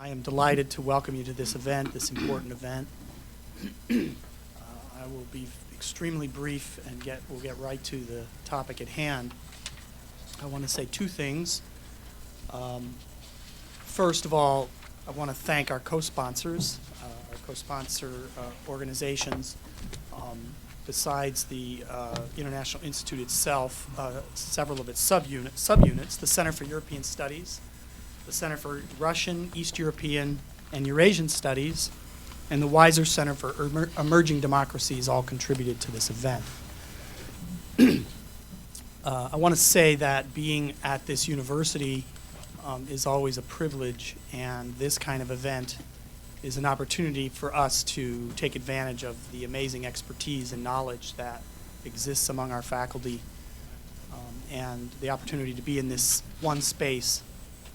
I am delighted to welcome you to this event, this important event. I will be extremely brief and we'll get right to the topic at hand. I want to say two things. First of all, I want to thank our co-sponsors, organizations. Besides the International Institute itself, several of its subunits, the Center for European Studies, the Center for Russian, East European, and Eurasian Studies, and the Weiser Center for Emerging Democracies all contributed to this event. I want to say that being at this university is always a privilege, and this kind of event is an opportunity for us to take advantage of the amazing expertise and knowledge that exists among our faculty, and the opportunity to be in this one space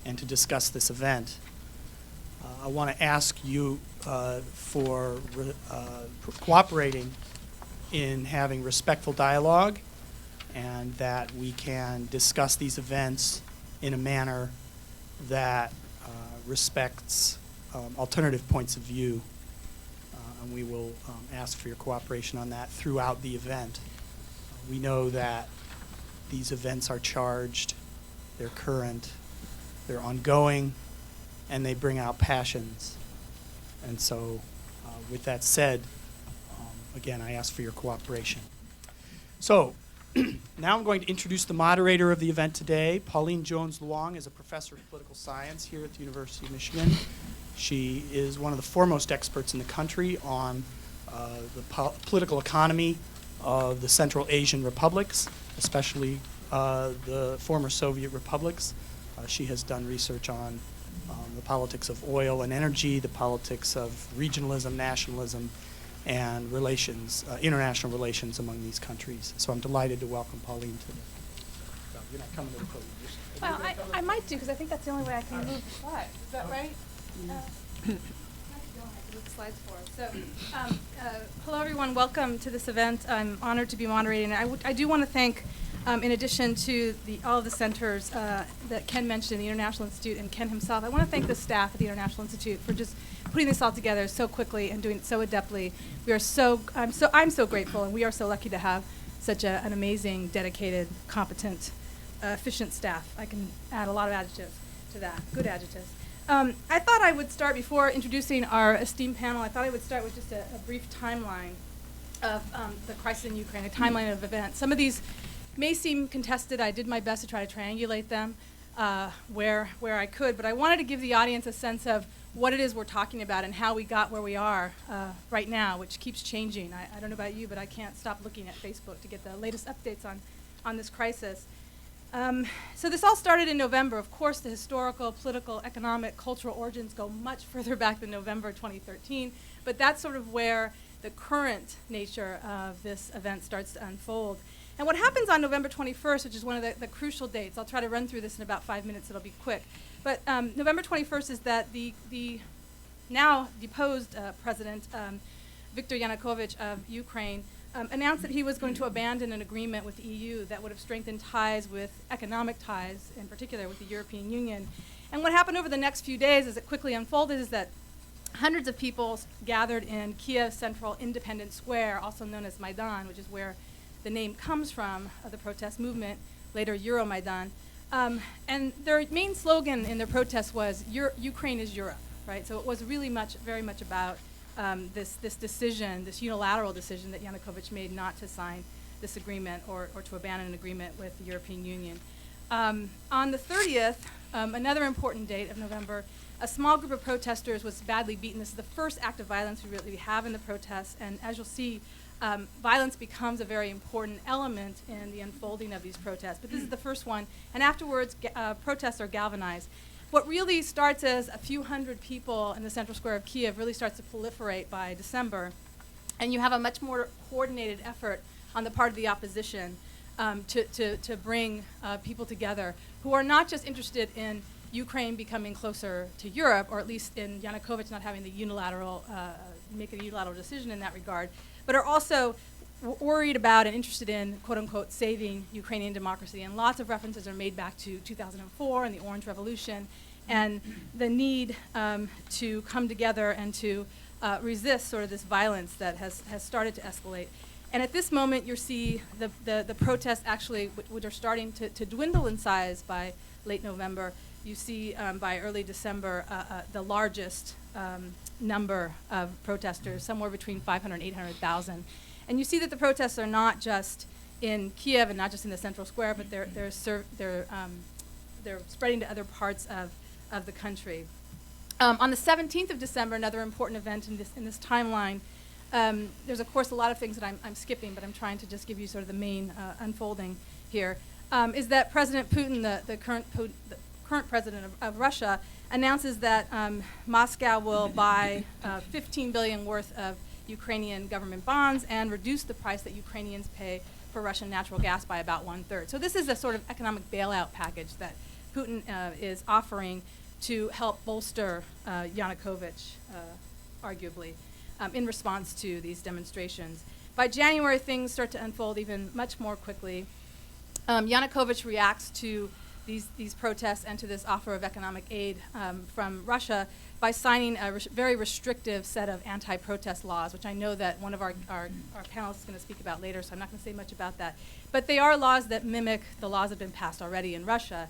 and to discuss this event. I want to ask you for cooperating in having respectful dialogue, and that we can discuss these events in a manner that respects alternative points of view, and we will ask for your cooperation on that throughout the event. We know that these events are charged, they're current, they're ongoing, and they bring out passions. And so, with that said, again, I ask for your cooperation. So, now I'm going to introduce the moderator of the event today. Pauline Jones Luong is a professor of political science here at the University of Michigan. She is one of the foremost experts in the country on the political economy of the Central Asian republics, especially the former Soviet republics. She has done research on the politics of oil and energy, the politics of regionalism, nationalism, and relations, international relations among these countries. So I'm delighted to welcome Pauline to the. Well, you're not coming to the podium. Well, I might do, because I think that's the only way I can move the slides. Is that right? Slides forward. So, hello everyone. Welcome to this event. I'm honored to be moderating. I do want to thank, in addition to all of the centers that Ken mentioned, the International Institute and Ken himself, I want to thank the staff at the International Institute for just putting this all together so quickly and doing it so adeptly. We are I'm so grateful, and we are so lucky to have such an amazing, dedicated, competent, efficient staff. I can add a lot of adjectives to that, good adjectives. I thought I would start, before introducing our esteemed panel, I thought I would start with just a brief timeline of the crisis in Ukraine, a timeline of events. Some of these may seem contested. I did my best to try to triangulate them where I could, but I wanted to give the audience a sense of what it is we're talking about and how we got where we are right now, which keeps changing. I don't know about you, but I can't stop looking at Facebook to get the latest updates on this crisis. So this all started in November. Of course, the historical, political, economic, cultural origins go much further back than November 2013, but that's sort of where the current nature of this event starts to unfold. And what happens on November 21st, which is one of the crucial dates, I'll try to run through this in about 5 minutes, it'll be quick, but November 21st is that the now deposed president, Viktor Yanukovych of Ukraine, announced that he was going to abandon an agreement with the EU that would have strengthened ties with economic ties, in particular with the European Union. And what happened over the next few days as it quickly unfolded is that hundreds of people gathered in Kiev Central Independence Square, also known as Maidan, which is where the name comes from of the protest movement, later Euromaidan. And their main slogan in their protest was, Ukraine is Europe, right? So it was really very much about this decision, this unilateral decision that Yanukovych made not to sign this agreement or to abandon an agreement with the European Union. On the 30th, another important date of November, a small group of protesters was badly beaten. This is the first act of violence we have in the protests, and as you'll see, violence becomes a very important element in the unfolding of these protests. But this is the first one, and afterwards, protests are galvanized. What really starts as a few hundred people in the central square of Kiev really starts to proliferate by December, and you have a much more coordinated effort on the part of the opposition to bring people together who are not just interested in Ukraine becoming closer to Europe, or at least in Yanukovych not having the make a unilateral decision in that regard, but are also worried about and interested in, quote unquote, saving Ukrainian democracy. And lots of references are made back to 2004 and the Orange Revolution. and the need to come together and to resist sort of this violence that has started to escalate. And at this moment, you see the protests actually, which are starting to dwindle in size by late November. You see by early December the largest number of protesters, somewhere between 500 and 800,000. And you see that the protests are not just in Kiev and not just in the central square, but they're spreading to other parts of the country. On the 17th of December, another important event in this timeline. There's of course a lot of things that I'm skipping, but I'm trying to just give you sort of the main unfolding here. Is that President Putin, the current president of Russia, announces that Moscow will buy 15 billion worth of Ukrainian government bonds and reduce the price that Ukrainians pay for Russian natural gas by about 1/3. So this is a sort of economic bailout package that Putin is offering to help bolster Yanukovych, arguably, in response to these demonstrations. By January, things start to unfold even much more quickly. Yanukovych reacts to these protests and to this offer of economic aid from Russia by signing a very restrictive set of anti-protest laws, which I know that one of our panelists is going to speak about later, so I'm not going to say much about that. But they are laws that mimic the laws that have been passed already in Russia.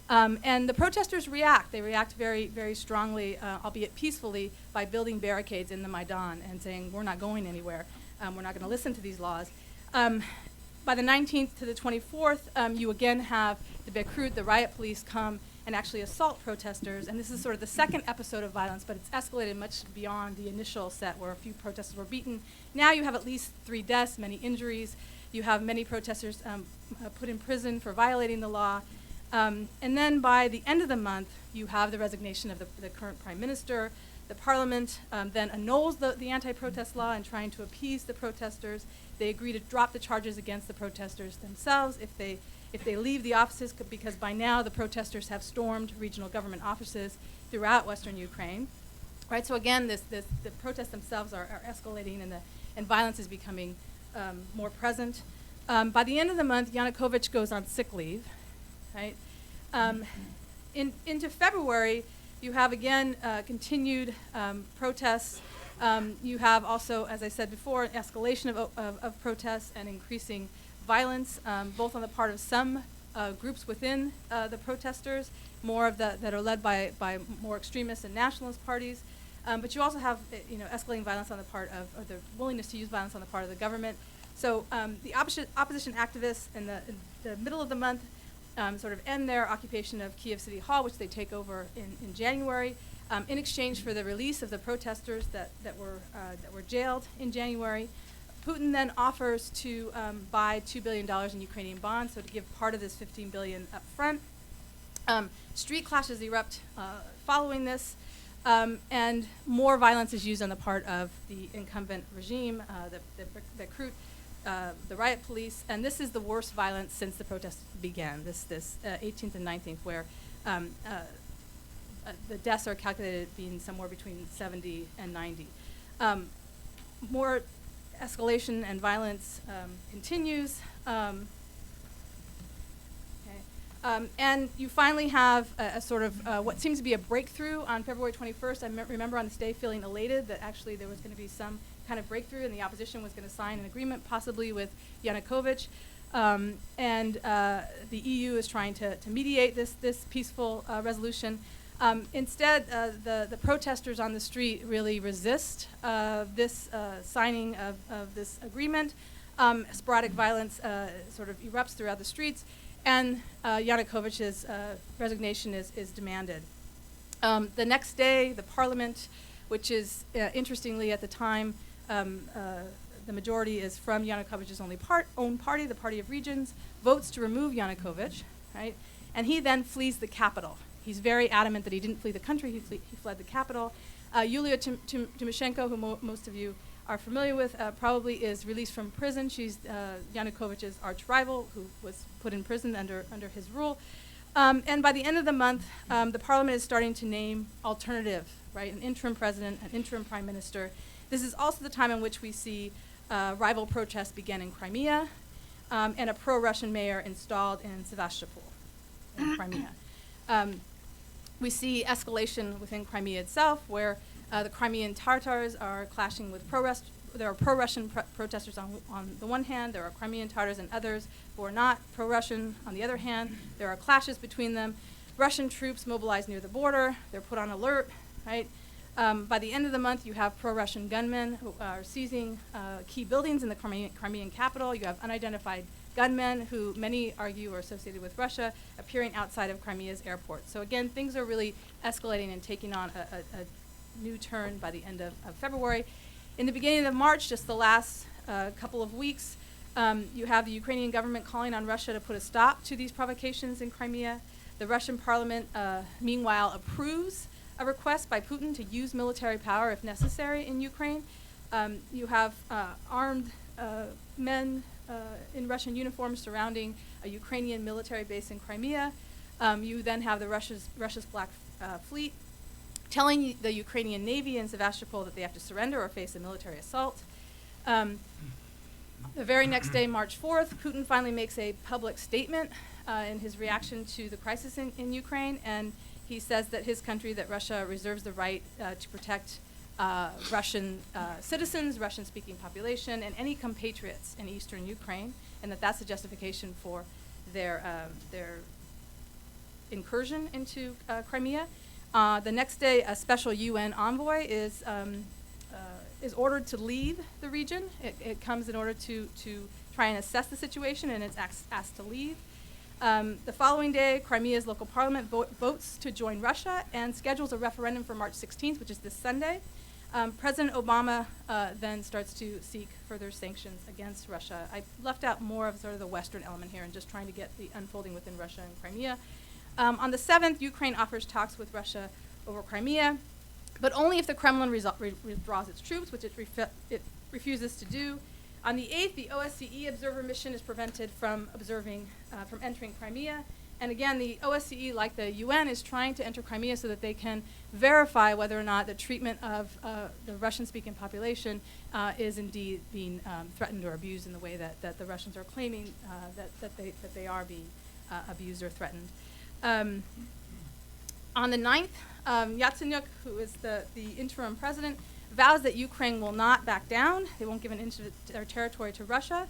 And the protesters react. They react very, very strongly, albeit peacefully, by building barricades in the Maidan and saying, we're not going anywhere. We're not going to listen to these laws. By the 19th to the 24th, you again have the Bekrut, the riot police, come and actually assault protesters. And this is sort of the second episode of violence, but it's escalated much beyond the initial set where a few protesters were beaten. Now you have at least 3 deaths, many injuries. You have many protesters put in prison for violating the law. And then by the end of the month, you have the resignation of the current prime minister. The parliament then annuls the anti-protest law in trying to appease the protesters. They agree to drop the charges against the protesters themselves if they leave the offices, because by now the protesters have stormed regional government offices throughout Western Ukraine. Right. So again, the protests themselves are escalating, and violence is becoming more present. By the end of the month, Yanukovych goes on sick leave. Right. Into February, you have again continued protests. You have also, as I said before, an escalation of protests and increasing violence, both on the part of some groups within the protesters, more of that are led by more extremist and nationalist parties. But you also have escalating violence on the part of, or the willingness to use violence on the part of the government. So the opposition activists in the middle of the month sort of end their occupation of Kiev City Hall, which they take over in January, in exchange for the release of the protesters that were jailed in January. Putin then offers to buy $2 billion in Ukrainian bonds, so to give part of this $15 billion up front. Street clashes erupt following this, and more violence is used on the part of the incumbent regime, the Krut, the riot police, and this is the worst violence since the protests began, this 18th and 19th, where the deaths are calculated being somewhere between 70 and 90. More escalation and violence continues. And you finally have a sort of what seems to be a breakthrough on February 21st. I remember on this day feeling elated that actually there was going to be some kind of breakthrough and the opposition was going to sign an agreement possibly with Yanukovych. And the EU is trying to mediate this peaceful resolution. Instead, the protesters on the street really resist this signing of this agreement. Sporadic violence sort of erupts throughout the streets, and Yanukovych's resignation is demanded. The next day, the parliament, which is interestingly at the time, the majority is from Yanukovych's own party, the Party of Regions, votes to remove Yanukovych, right? And he then flees the capital. He's very adamant that he didn't flee the country, he fled the capital. Yulia Tymoshenko, who most of you are familiar with, probably is released from prison. She's Yanukovych's arch rival, who was put in prison under his rule. And by the end of the month, the parliament is starting to name alternative, right? An interim president, an interim prime minister. This is also the time in which we see rival protests begin in Crimea, and a pro-Russian mayor installed in Sevastopol, in Crimea. We see escalation within Crimea itself, where the Crimean Tatars are clashing with there are pro-Russian protesters on the one hand, there are Crimean Tatars and others who are not pro-Russian on the other hand. There are clashes between them. Russian troops mobilize near the border. They're put on alert, right? By the end of the month, you have pro-Russian gunmen who are seizing key buildings in the Crimean capital. You have unidentified gunmen who many argue are associated with Russia appearing outside of Crimea's airport. So again, things are really escalating and taking on a new turn by the end of February. In the beginning of March, just the last couple of weeks, you have the Ukrainian government calling on Russia to put a stop to these provocations in Crimea. The Russian parliament, meanwhile, approves a request by Putin to use military power if necessary in Ukraine. You have armed men in Russian uniforms surrounding a Ukrainian military base in Crimea. You then have Russia's Black Fleet telling the Ukrainian Navy in Sevastopol that they have to surrender or face a military assault. The very next day, March 4th, Putin finally makes a public statement in his reaction to the crisis in Ukraine, and he says that his country, that Russia, reserves the right to protect Russian citizens, Russian-speaking population, and any compatriots in eastern Ukraine, and that's the justification for their incursion into Crimea. The next day, a special UN envoy is ordered to leave the region. It comes in order to try and assess the situation, and it's asked to leave. The following day, Crimea's local parliament votes to join Russia and schedules a referendum for March 16th, which is this Sunday. President Obama then starts to seek further sanctions against Russia. I left out more of sort of the Western element here and just trying to get the unfolding within Russia and Crimea. On the 7th, Ukraine offers talks with Russia over Crimea, but only if the Kremlin withdraws its troops, which it refuses to do. On the 8th, the OSCE observer mission is prevented from entering Crimea. And again, the OSCE, like the UN, is trying to enter Crimea so that they can verify whether or not the treatment of the Russian-speaking population is indeed being threatened or abused in the way that the Russians are claiming that they are being abused or threatened. On the 9th, Yatsenyuk, who is the interim president, vows that Ukraine will not back down. They won't give an inch of their territory to Russia.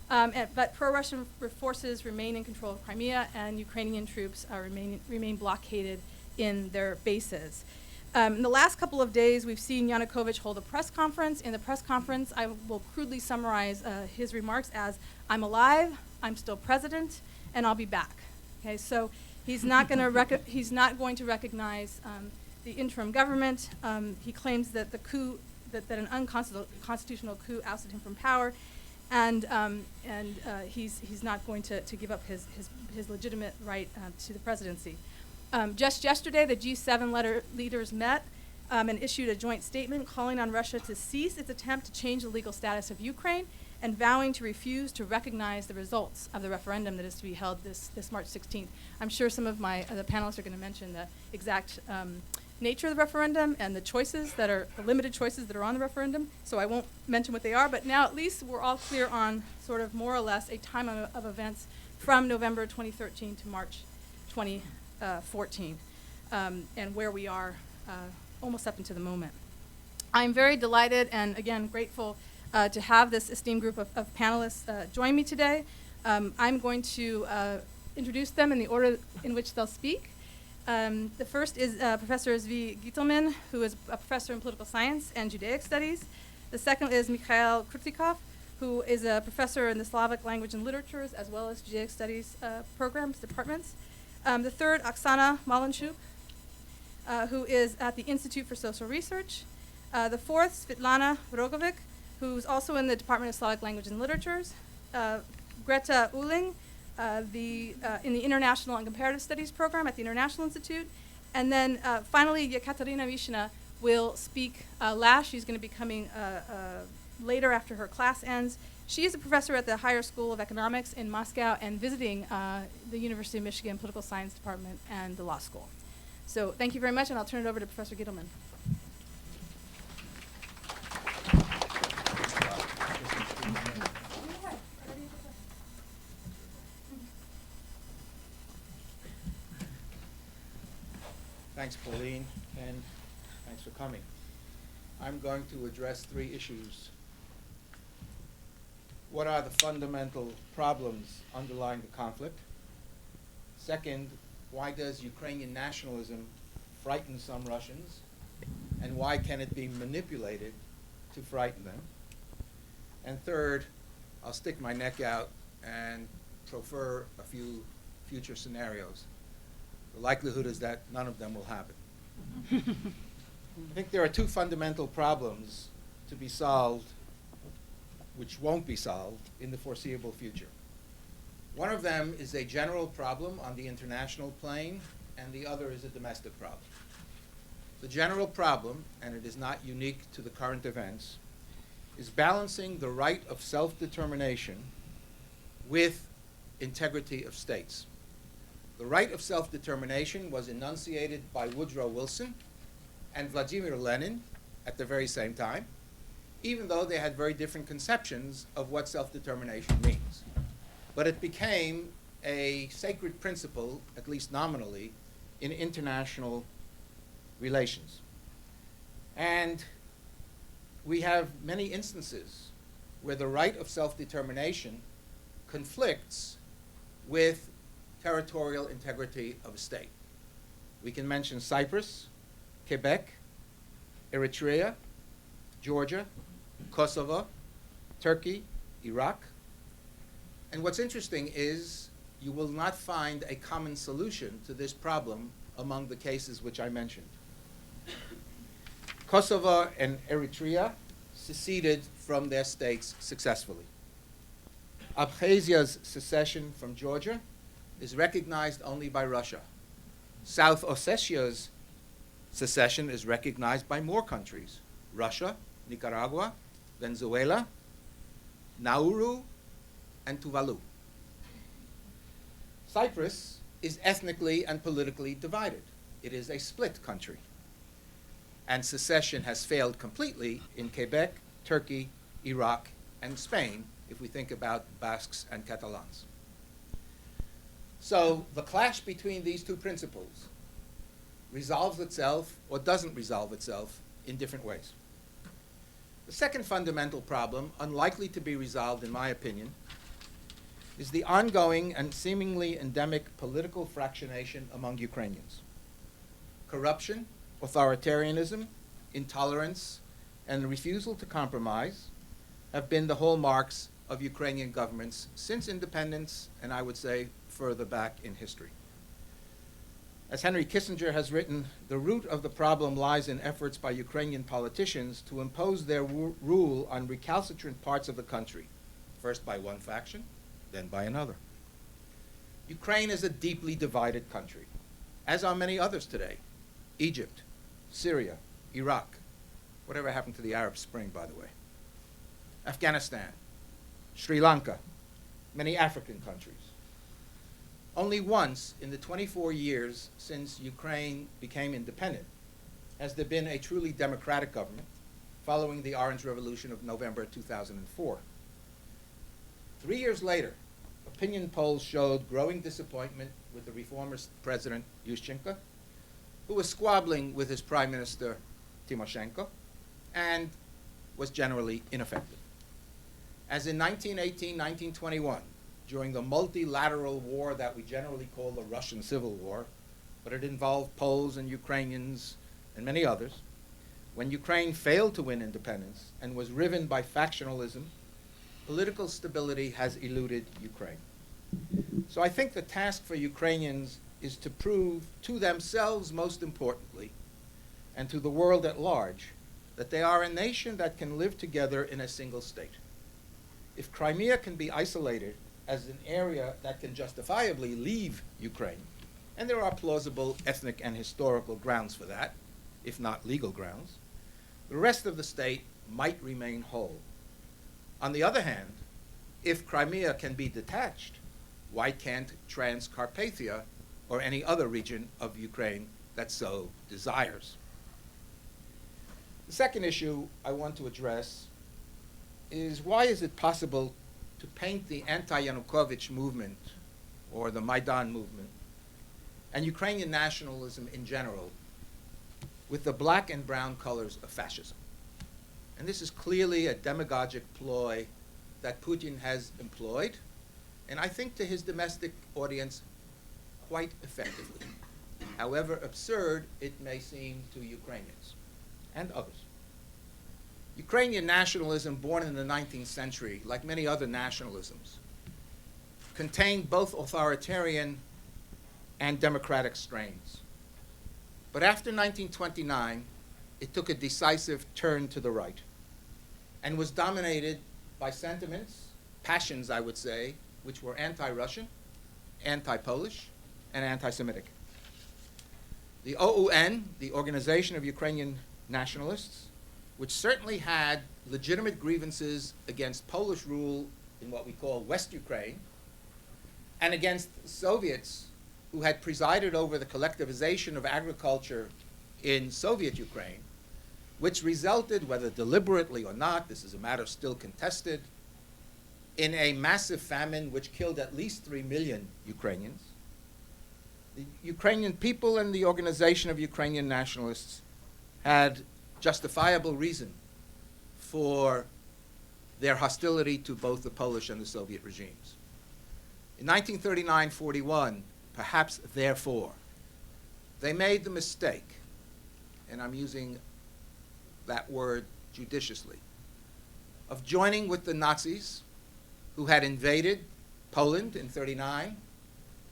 But pro-Russian forces remain in control of Crimea, and Ukrainian troops remain blockaded in their bases. In the last couple of days, we've seen Yanukovych hold a press conference. In the press conference, I will crudely summarize his remarks as, "I'm alive, I'm still president, and I'll be back." Okay, so he's not going to recognize the interim government. He claims that that an unconstitutional coup ousted him from power. And he's not going to give up his legitimate right to the presidency. Just yesterday, the G7 leaders met and issued a joint statement calling on Russia to cease its attempt to change the legal status of Ukraine and vowing to refuse to recognize the results of the referendum that is to be held this March 16th. I'm sure some of the panelists are going to mention the exact nature of the referendum and the limited choices that are on the referendum, so I won't mention what they are, but now at least we're all clear on sort of more or less a time of events from November 2013 to March 2014, and where we are almost up into the moment. I'm very delighted and again grateful to have this esteemed group of panelists join me today. I'm going to introduce them in the order in which they'll speak. The first is Professor Zvi Gitelman, who is a professor in political science and Judaic studies. The second is Mikhail Krutikov, who is a professor in the Slavic language and literatures as well as Judaic studies departments. The third, Oksana Malanchuk, who is at the Institute for Social Research. The fourth, Svitlana Rogovyk, who's also in the Department of Slavic Language and Literatures. Greta Uehling, in the International and Comparative Studies program at the International Institute. And then finally, Ekaterina Mishina will speak last. She's going to be coming later after her class ends. She is a professor at the Higher School of Economics in Moscow and visiting the University of Michigan Political Science Department and the law school. So thank you very much, and I'll turn it over to Professor Gitelman. Pauline, and thanks for coming. I'm going to address three issues. What are the fundamental problems underlying the conflict? Second, why does Ukrainian nationalism frighten some Russians? And why can it be manipulated to frighten them? And third, I'll stick my neck out and proffer a few future scenarios. The likelihood is that none of them will happen. I think there are two fundamental problems to be solved, which won't be solved in the foreseeable future. One of them is a general problem on the international plane, and the other is a domestic problem. The general problem, and it is not unique to the current events, is balancing the right of self-determination with integrity of states. The right of self-determination was enunciated by Woodrow Wilson and Vladimir Lenin at the very same time, even though they had very different conceptions of what self-determination means. But it became a sacred principle, at least nominally, in international relations. And we have many instances where the right of self-determination conflicts with territorial integrity of a state. We can mention Cyprus, Quebec, Eritrea, Georgia, Kosovo, Turkey, Iraq. And what's interesting is you will not find a common solution to this problem among the cases which I mentioned. Kosovo and Eritrea seceded from their states successfully. Abkhazia's secession from Georgia is recognized only by Russia. South Ossetia's secession is recognized by more countries: Russia, Nicaragua, Venezuela, Nauru, and Tuvalu. Cyprus is ethnically and politically divided. It is a split country. And secession has failed completely in Quebec, Turkey, Iraq, and Spain, if we think about Basques and Catalans. So the clash between these two principles resolves itself or doesn't resolve itself in different ways. The second fundamental problem, unlikely to be resolved in my opinion, is the ongoing and seemingly endemic political fractionation among Ukrainians. Corruption, authoritarianism, intolerance, and the refusal to compromise have been the hallmarks of Ukrainian governments since independence, and I would say further back in history. As Henry Kissinger has written, the root of the problem lies in efforts by Ukrainian politicians to impose their rule on recalcitrant parts of the country, first by one faction, then by another. Ukraine is a deeply divided country, as are many others today. Egypt, Syria, Iraq, whatever happened to the Arab Spring, by the way, Afghanistan, Sri Lanka, many African countries. Only once in the 24 years since Ukraine became independent has there been a truly democratic government following the Orange Revolution of November 2004. 3 years later, opinion polls showed growing disappointment with the reformist president Yushchenko, who was squabbling with his prime minister Tymoshenko and was generally ineffective. As in 1918, 1921, during the multilateral war that we generally call the Russian Civil War, but it involved Poles and Ukrainians and many others, when Ukraine failed to win independence and was riven by factionalism, political stability has eluded Ukraine. So I think the task for Ukrainians is to prove to themselves, most importantly, and to the world at large, that they are a nation that can live together in a single state. If Crimea can be isolated as an area that can justifiably leave Ukraine, and there are plausible ethnic and historical grounds for that, if not legal grounds, the rest of the state might remain whole. On the other hand, if Crimea can be detached, why can't Transcarpathia or any other region of Ukraine that so desires? The second issue I want to address is why is it possible to paint the anti-Yanukovych movement or the Maidan movement and Ukrainian nationalism in general with the black and brown colors of fascism. And this is clearly a demagogic ploy that Putin has employed, and I think to his domestic audience quite effectively, however absurd it may seem to Ukrainians and others. Ukrainian nationalism, born in the 19th century, like many other nationalisms, contained both authoritarian and democratic strains. But after 1929, it took a decisive turn to the right and was dominated by sentiments, passions, I would say, which were anti-Russian, anti-Polish, and anti-Semitic. The OUN, the Organization of Ukrainian Nationalists, which certainly had legitimate grievances against Polish rule in what we call West Ukraine, and against Soviets who had presided over the collectivization of agriculture in Soviet Ukraine, which resulted, whether deliberately or not, this is a matter still contested, in a massive famine which killed at least 3 million Ukrainians. The Ukrainian people and the Organization of Ukrainian Nationalists had justifiable reason for their hostility to both the Polish and the Soviet regimes. In 1939-41, perhaps therefore, they made the mistake, and I'm using that word judiciously, of joining with the Nazis who had invaded Poland in 39,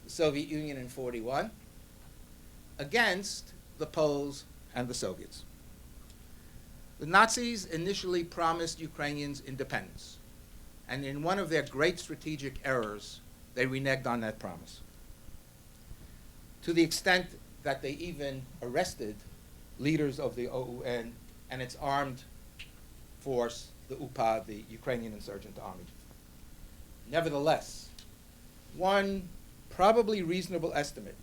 the Soviet Union in 41, against the Poles and the Soviets. The Nazis initially promised Ukrainians independence, and in one of their great strategic errors, they reneged on that promise, to the extent that they even arrested leaders of the OUN and its armed force, the UPA, the Ukrainian Insurgent Army. Nevertheless, one probably reasonable estimate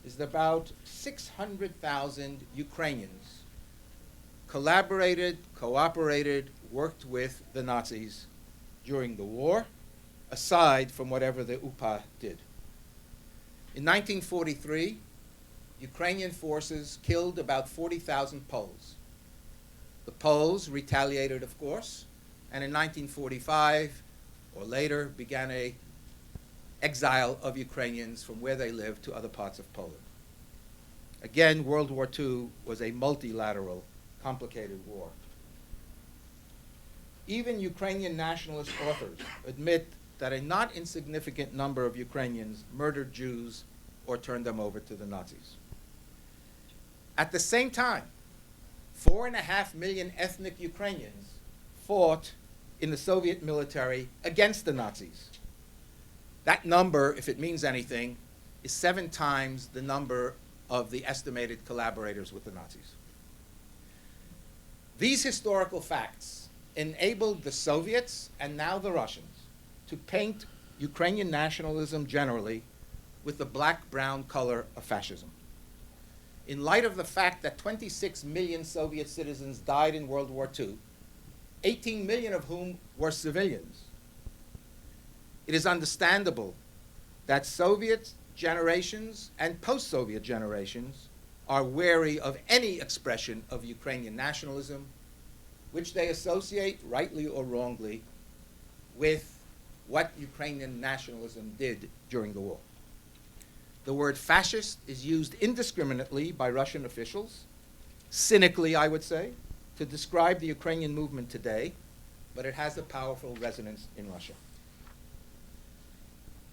is that about 600,000 Ukrainians collaborated, cooperated, worked with the Nazis during the war, aside from whatever the UPA did. In 1943, Ukrainian forces killed about 40,000 Poles. The Poles retaliated, of course, and in 1945 or later began an exile of Ukrainians from where they lived to other parts of Poland. Again, World War II was a multilateral, complicated war. Even Ukrainian nationalist authors admit that a not insignificant number of Ukrainians murdered Jews or turned them over to the Nazis. At the same time, 4.5 million ethnic Ukrainians fought in the Soviet military against the Nazis. That number, if it means anything, is 7 times the number of the estimated collaborators with the Nazis. These historical facts enabled the Soviets and now the Russians to paint Ukrainian nationalism generally with the black-brown color of fascism. In light of the fact that 26 million Soviet citizens died in World War II, 18 million of whom were civilians, it is understandable that Soviet generations and post-Soviet generations are wary of any expression of Ukrainian nationalism, which they associate, rightly or wrongly, with what Ukrainian nationalism did during the war. The word fascist is used indiscriminately by Russian officials, cynically, I would say, to describe the Ukrainian movement today, but it has a powerful resonance in Russia.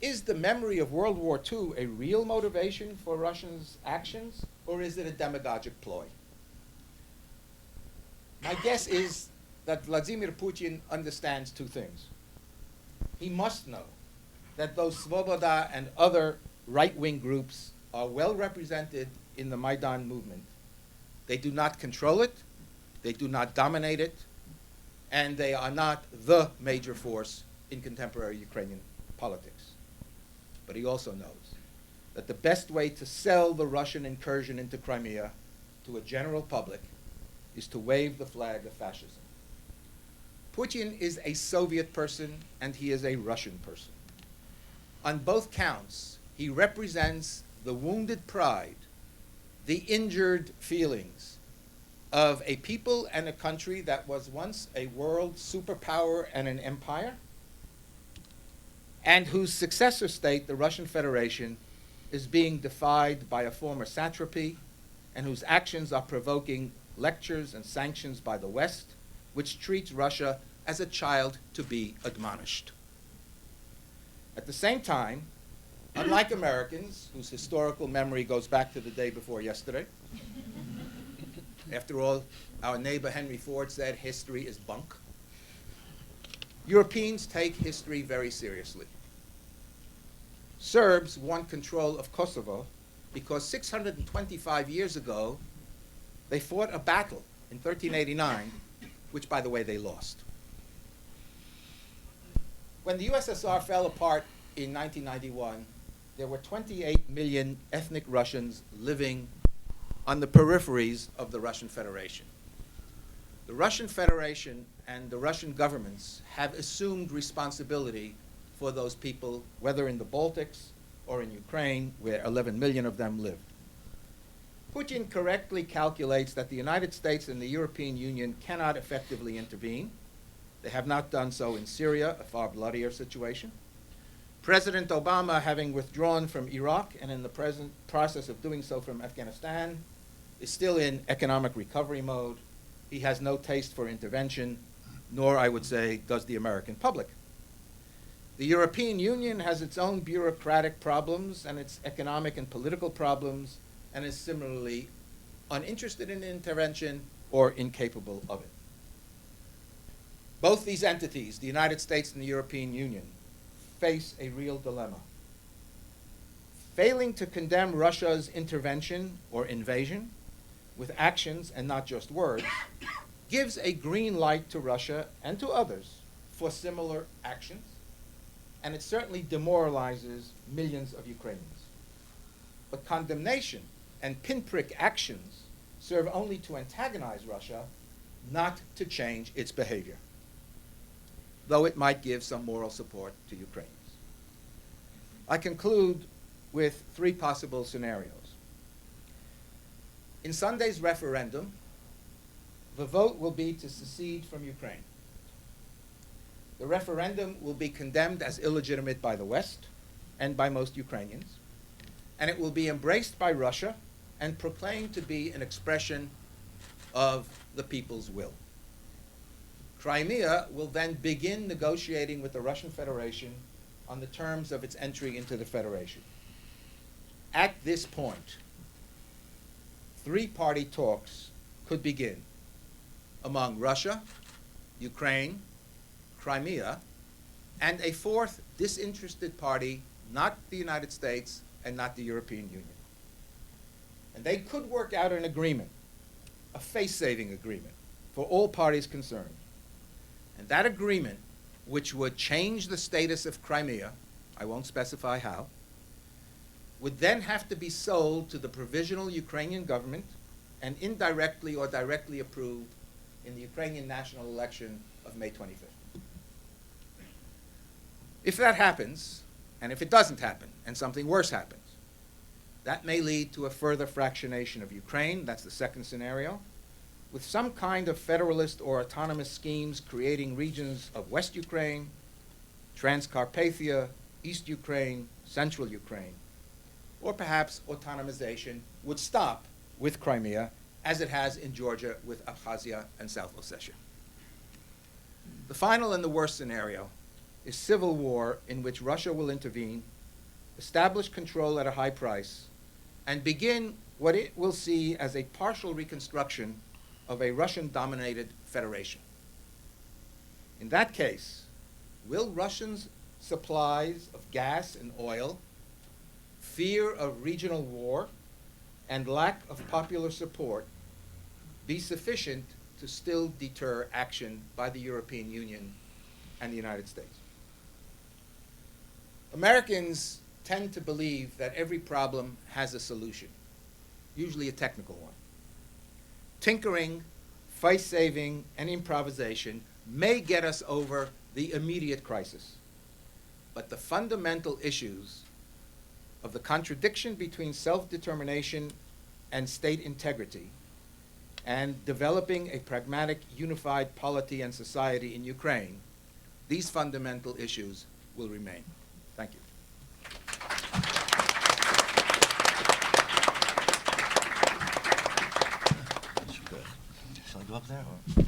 Is the memory of World War II a real motivation for Russians' actions, or is it a demagogic ploy? My guess is that Vladimir Putin understands 2 things. He must know that those Svoboda and other right-wing groups are well represented in the Maidan movement. They do not control it, they do not dominate it, and they are not the major force in contemporary Ukrainian politics. But he also knows that the best way to sell the Russian incursion into Crimea to a general public is to wave the flag of fascism. Putin is a Soviet person and he is a Russian person. On both counts, he represents the wounded pride, the injured feelings, of a people and a country that was once a world superpower and an empire, and whose successor state, the Russian Federation, is being defied by a former satrapy, and whose actions are provoking lectures and sanctions by the West, which treats Russia as a child to be admonished. At the same time, unlike Americans, whose historical memory goes back to the day before yesterday, after all, our neighbor Henry Ford said history is bunk, Europeans take history very seriously. Serbs want control of Kosovo because 625 years ago, they fought a battle in 1389, which, by the way, they lost. When the USSR fell apart in 1991, there were 28 million ethnic Russians living on the peripheries of the Russian Federation. The Russian Federation and the Russian governments have assumed responsibility for those people, whether in the Baltics or in Ukraine, where 11 million of them lived. Putin correctly calculates that the United States and the European Union cannot effectively intervene. They have not done so in Syria, a far bloodier situation. President Obama, having withdrawn from Iraq and in the present process of doing so from Afghanistan, is still in economic recovery mode. He has no taste for intervention, nor, I would say, does the American public. The European Union has its own bureaucratic problems and its economic and political problems, and is similarly uninterested in intervention or incapable of it. Both these entities, the United States and the European Union, face a real dilemma. Failing to condemn Russia's intervention or invasion with actions and not just words gives a green light to Russia and to others for similar actions, and it certainly demoralizes millions of Ukrainians. But condemnation and pinprick actions serve only to antagonize Russia, not to change its behavior, though it might give some moral support to Ukrainians. I conclude with three possible scenarios. In Sunday's referendum, the vote will be to secede from Ukraine. The referendum will be condemned as illegitimate by the West and by most Ukrainians, and it will be embraced by Russia and proclaimed to be an expression of the people's will. Crimea will then begin negotiating with the Russian Federation on the terms of its entry into the Federation. At this point, three-party talks could begin among Russia, Ukraine, Crimea, and a fourth disinterested party, not the United States and not the European Union. And they could work out an agreement, a face-saving agreement, for all parties concerned. And that agreement, which would change the status of Crimea, I won't specify how, would then have to be sold to the provisional Ukrainian government and indirectly or directly approved in the Ukrainian national election of May 25th. If that happens, and if it doesn't happen, and something worse happens, that may lead to a further fractionation of Ukraine. That's the second scenario, with some kind of federalist or autonomous schemes creating regions of West Ukraine, Transcarpathia, East Ukraine, Central Ukraine, or perhaps autonomization would stop with Crimea, as it has in Georgia with Abkhazia and South Ossetia. The final and the worst scenario is civil war in which Russia will intervene, establish control at a high price, and begin what it will see as a partial reconstruction of a Russian-dominated federation. In that case, will Russians' supplies of gas and oil, fear of regional war, and lack of popular support be sufficient to still deter action by the European Union and the United States? Americans tend to believe that every problem has a solution, usually a technical one. Tinkering, face-saving, and improvisation may get us over the immediate crisis, but the fundamental issues of the contradiction between self-determination and state integrity, and developing a pragmatic, unified polity and society in Ukraine, these fundamental issues will remain. Thank you. Shall I go up there? Or?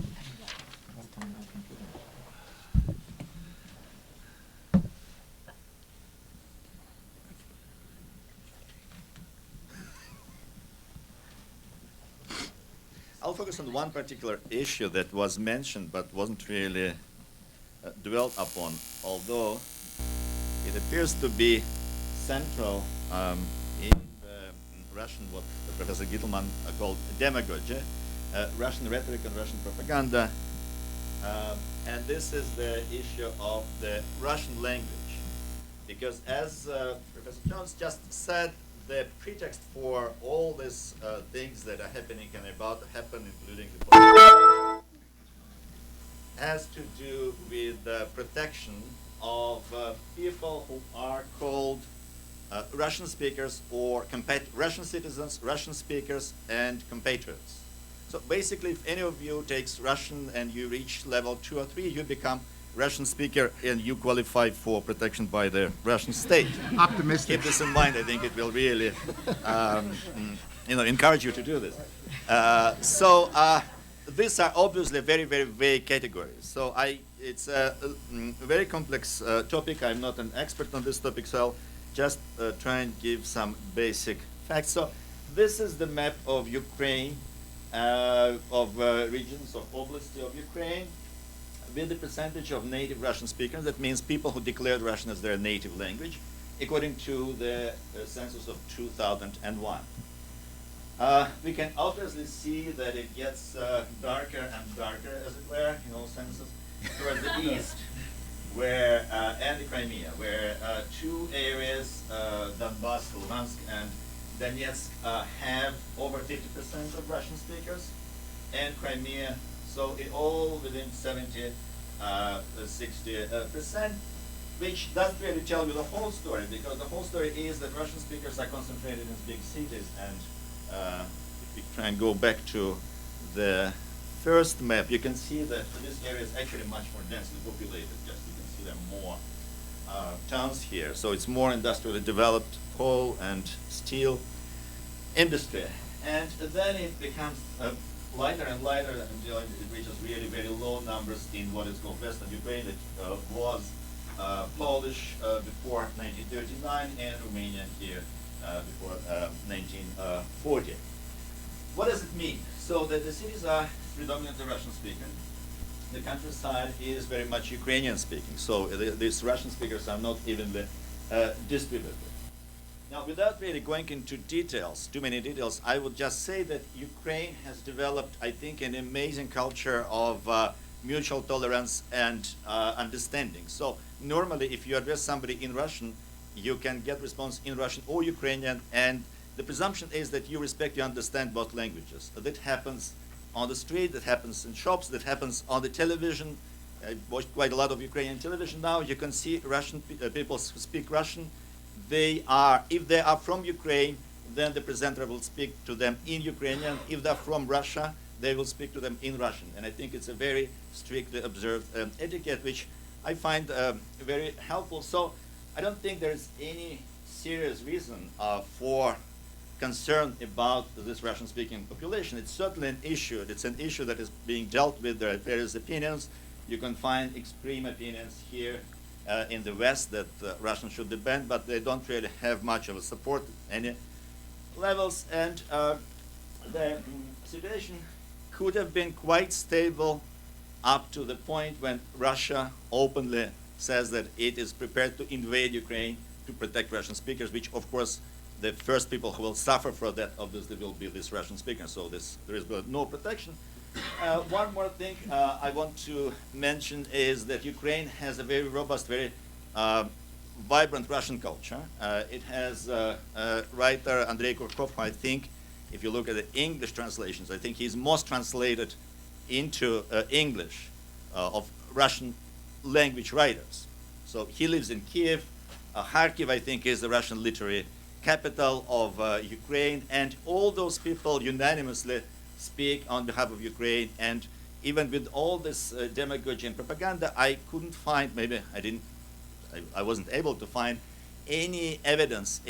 I'll focus on one particular issue that was mentioned but wasn't really dwelt upon, although it appears to be central in the Russian, what Professor Gitelman called demagogy, Russian rhetoric and Russian propaganda. And this is the issue of the Russian language. Because as Professor Jones just said, the pretext for all these things that are happening and about to happen, including the political, has to do with the protection of people who are called Russian speakers or Russian citizens, Russian speakers, and compatriots. So basically, if any of you takes Russian and you reach level 2 or 3, you become Russian speaker and you qualify for protection by the Russian state. Optimistic. Keep this in mind. I think it will really, encourage you to do this. These are obviously very, very vague categories. So it's a very complex topic. I'm not an expert on this topic, so I'll just try and give some basic facts. So this is the map of Ukraine, of regions of oblasts of Ukraine, with the percentage of native Russian speakers. That means people who declared Russian as their native language, according to the census of 2001. We can obviously see that it gets darker and darker, as it were, in all senses, towards the east, where and the Crimea, where two areas, Donbass, Luhansk, and Donetsk, have over 50% of Russian speakers, and Crimea, so it all within 70, 60%, which doesn't really tell you the whole story, because the whole story is that Russian speakers are concentrated in big cities, and if we try and go back to the first map, you can see that this area is actually much more densely populated. Just you can see there are more towns here, so it's more industrially developed coal and steel industry, and then it becomes lighter and lighter until it reaches really very low numbers in what is called Western Ukraine. It was Polish before 1939 and Romanian here before 1940. What does it mean? So that the cities are predominantly Russian speaking. The countryside is very much Ukrainian speaking. So these Russian speakers are not evenly distributed. Now, without really going into details, too many details, I would just say that Ukraine has developed, I think, an amazing culture of mutual tolerance and understanding. So normally, if you address somebody in Russian, you can get response in Russian or Ukrainian, and the presumption is that you respect, you understand both languages. That happens on the street, that happens in shops, that happens on the television. I watch quite a lot of Ukrainian television now. You can see Russian people who speak Russian. They are, if they are from Ukraine, then the presenter will speak to them in Ukrainian. If they're from Russia, they will speak to them in Russian. And I think it's a very strictly observed etiquette, which I find very helpful. So I don't think there's any serious reason for concern about this Russian-speaking population. It's certainly an issue. It's an issue that is being dealt with. There are various opinions. You can find extreme opinions here in the West that Russian should be banned, but they don't really have much of a support at any levels. And the situation could have been quite stable up to the point when Russia openly says that it is prepared to invade Ukraine to protect Russian speakers, which, of course, the first people who will suffer for that, obviously, will be these Russian speakers. So there is no protection. One more thing I want to mention is that Ukraine has a very robust, very vibrant Russian culture. It has writer Andrei Kurkov, who I think, if you look at the English translations, I think he's most translated into English of Russian language writers. So he lives in Kiev. Kharkiv, I think, is the Russian literary capital of Ukraine, and all those people unanimously speak on behalf of Ukraine. And even with all this demagogy and propaganda, I couldn't find, maybe I wasn't able to find any evidence,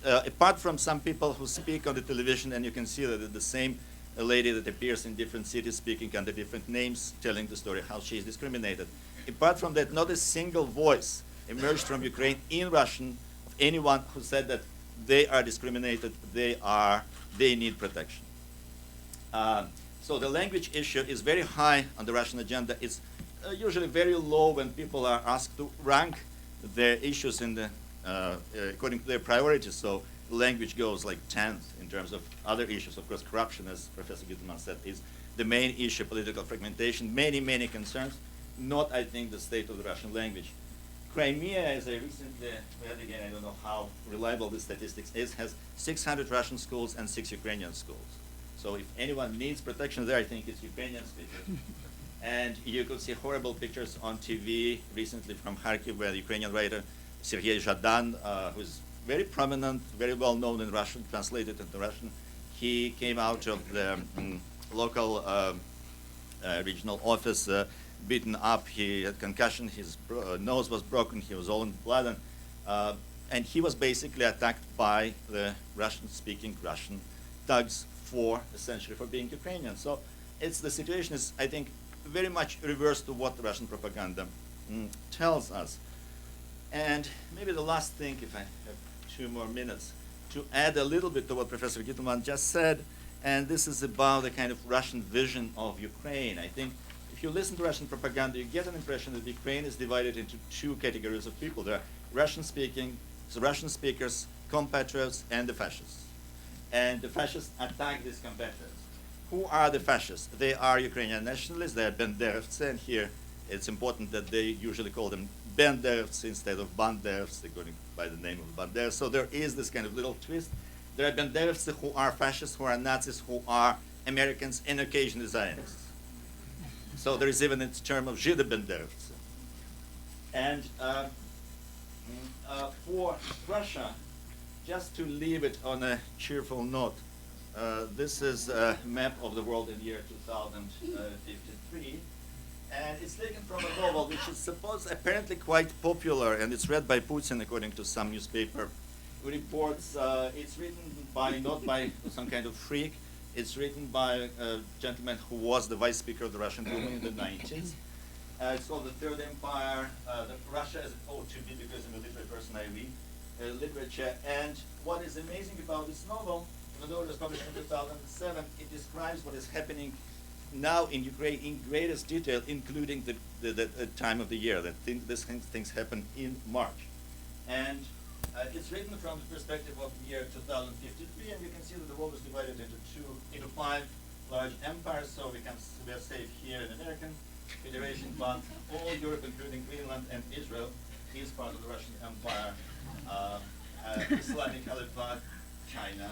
apart from some people who speak on the television, and you can see that the same lady that appears in different cities speaking under different names, telling the story how she is discriminated. Apart from that, not a single voice emerged from Ukraine in Russian of anyone who said that they are discriminated, they need protection. So the language issue is very high on the Russian agenda. It's usually very low when people are asked to rank their issues in the according to their priorities. So language goes like 10th in terms of other issues. Of course, corruption, as Professor Gitelman said, is the main issue, political fragmentation, many concerns, not, I think, the state of the Russian language. Crimea, as I recently read again, I don't know how reliable this statistics is, has 600 Russian schools and 6 Ukrainian schools. So if anyone needs protection there, I think it's Ukrainian speakers. And you could see horrible pictures on TV recently from Kharkiv, where the Ukrainian writer Sergei Zhadan, who's very prominent, very well known in Russian, translated into Russian, he came out of the local regional office beaten up. He had concussion, his nose was broken, he was all in blood, and he was basically attacked by the Russian-speaking Russian thugs essentially for being Ukrainian. So the situation is, I think, very much reverse to what the Russian propaganda tells us. And maybe the last thing, if I have 2 more minutes, to add a little bit to what Professor Gitelman just said, and this is about the kind of Russian vision of Ukraine. I think if you listen to Russian propaganda, you get an impression that Ukraine is divided into 2 categories of people. There are Russian speakers, compatriots, and the fascists. And the fascists attack these compatriots. Who are the fascists? They are Ukrainian nationalists, they are Banderovцы, and here it's important that they usually call them Banderovцы instead of Banderovs, according by the name of Banderovs. So there is this kind of little twist. There are Banderovцы who are fascists, who are Nazis, who are Americans, and occasionally Zionists. So there is even a term of Жидо-Banderovцы. And for Russia, just to leave it on a cheerful note, this is a map of the world in the year 2053. And it's taken from a novel which is apparently quite popular, and it's read by Putin according to some newspaper reports. It's written not by some kind of freak. It's written by a gentleman who was the vice speaker of the Russian Duma in the 90s. It's called The Third Empire, Russia as it ought to be, because I'm a literary person, I read literature. And what is amazing about this novel, even though it was published in 2007, it describes what is happening now in Ukraine in greatest detail, including the time of the year, that these things happen in March. And it's written from the perspective of the year 2053, and you can see that the world is divided into 5 large empires. So we are safe here in American Federation, but all Europe, including Greenland and Israel, is part of the Russian Empire. Islamic Caliphate, China,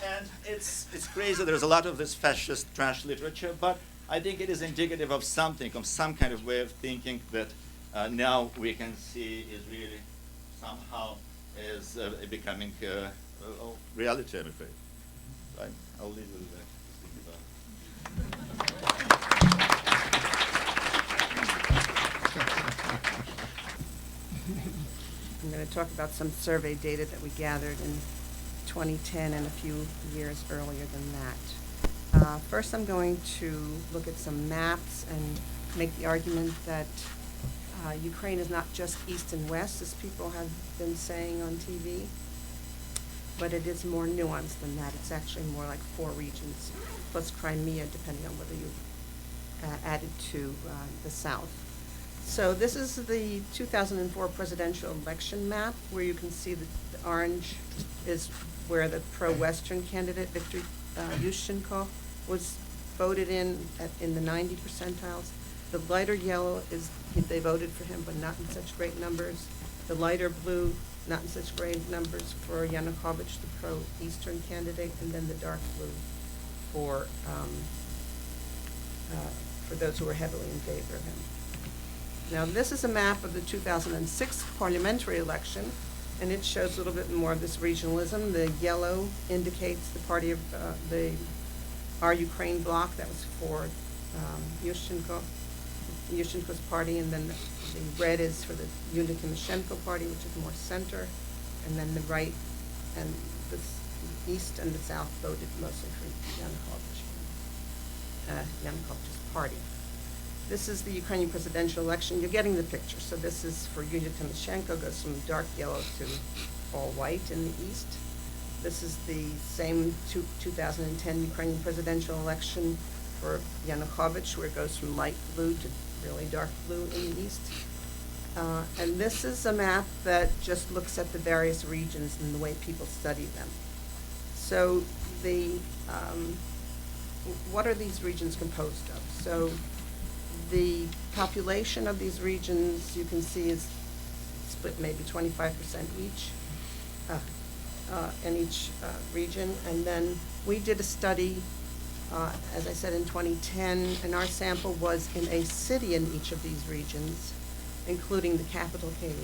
and it's crazy. There's a lot of this fascist trash literature, but I think it is indicative of something, of some kind of way of thinking that now we can see is really somehow is becoming reality, I'm afraid. I'll leave it with that. I'm going to talk about some survey data that we gathered in 2010 and a few years earlier than that. First, I'm going to look at some maps and make the argument that Ukraine is not just east and west, as people have been saying on TV, but it is more nuanced than that. It's actually more like 4 regions, plus Crimea, depending on whether you added to the south. So this is the 2004 presidential election map, where you can see that the orange is where the pro-Western candidate, Viktor Yushchenko, was voted in the 90 percentiles. The lighter yellow is they voted for him, but not in such great numbers. The lighter blue, not in such great numbers for Yanukovych, the pro-Eastern candidate, and then the dark blue for those who were heavily in favor of him. Now, this is a map of the 2006 parliamentary election, and it shows a little bit more of this regionalism. The yellow indicates the party of the Our Ukraine bloc, that was for Yushchenko's party, and then the red is for the Yulia Tymoshenko party, which is more center, and then the right and the east and the south voted mostly for Yanukovych's party. This is the Ukrainian presidential election. You're getting the picture. So this is for Yulia Tymoshenko, goes from dark yellow to all white in the east. This is the same 2010 Ukrainian presidential election for Yanukovych, where it goes from light blue to really dark blue in the east. And this is a map that just looks at the various regions and the way people study them. So what are these regions composed of? So the population of these regions, you can see, is split maybe 25% each in each region. And then we did a study, as I said, in 2010, and our sample was in a city in each of these regions, including the capital, Kyiv,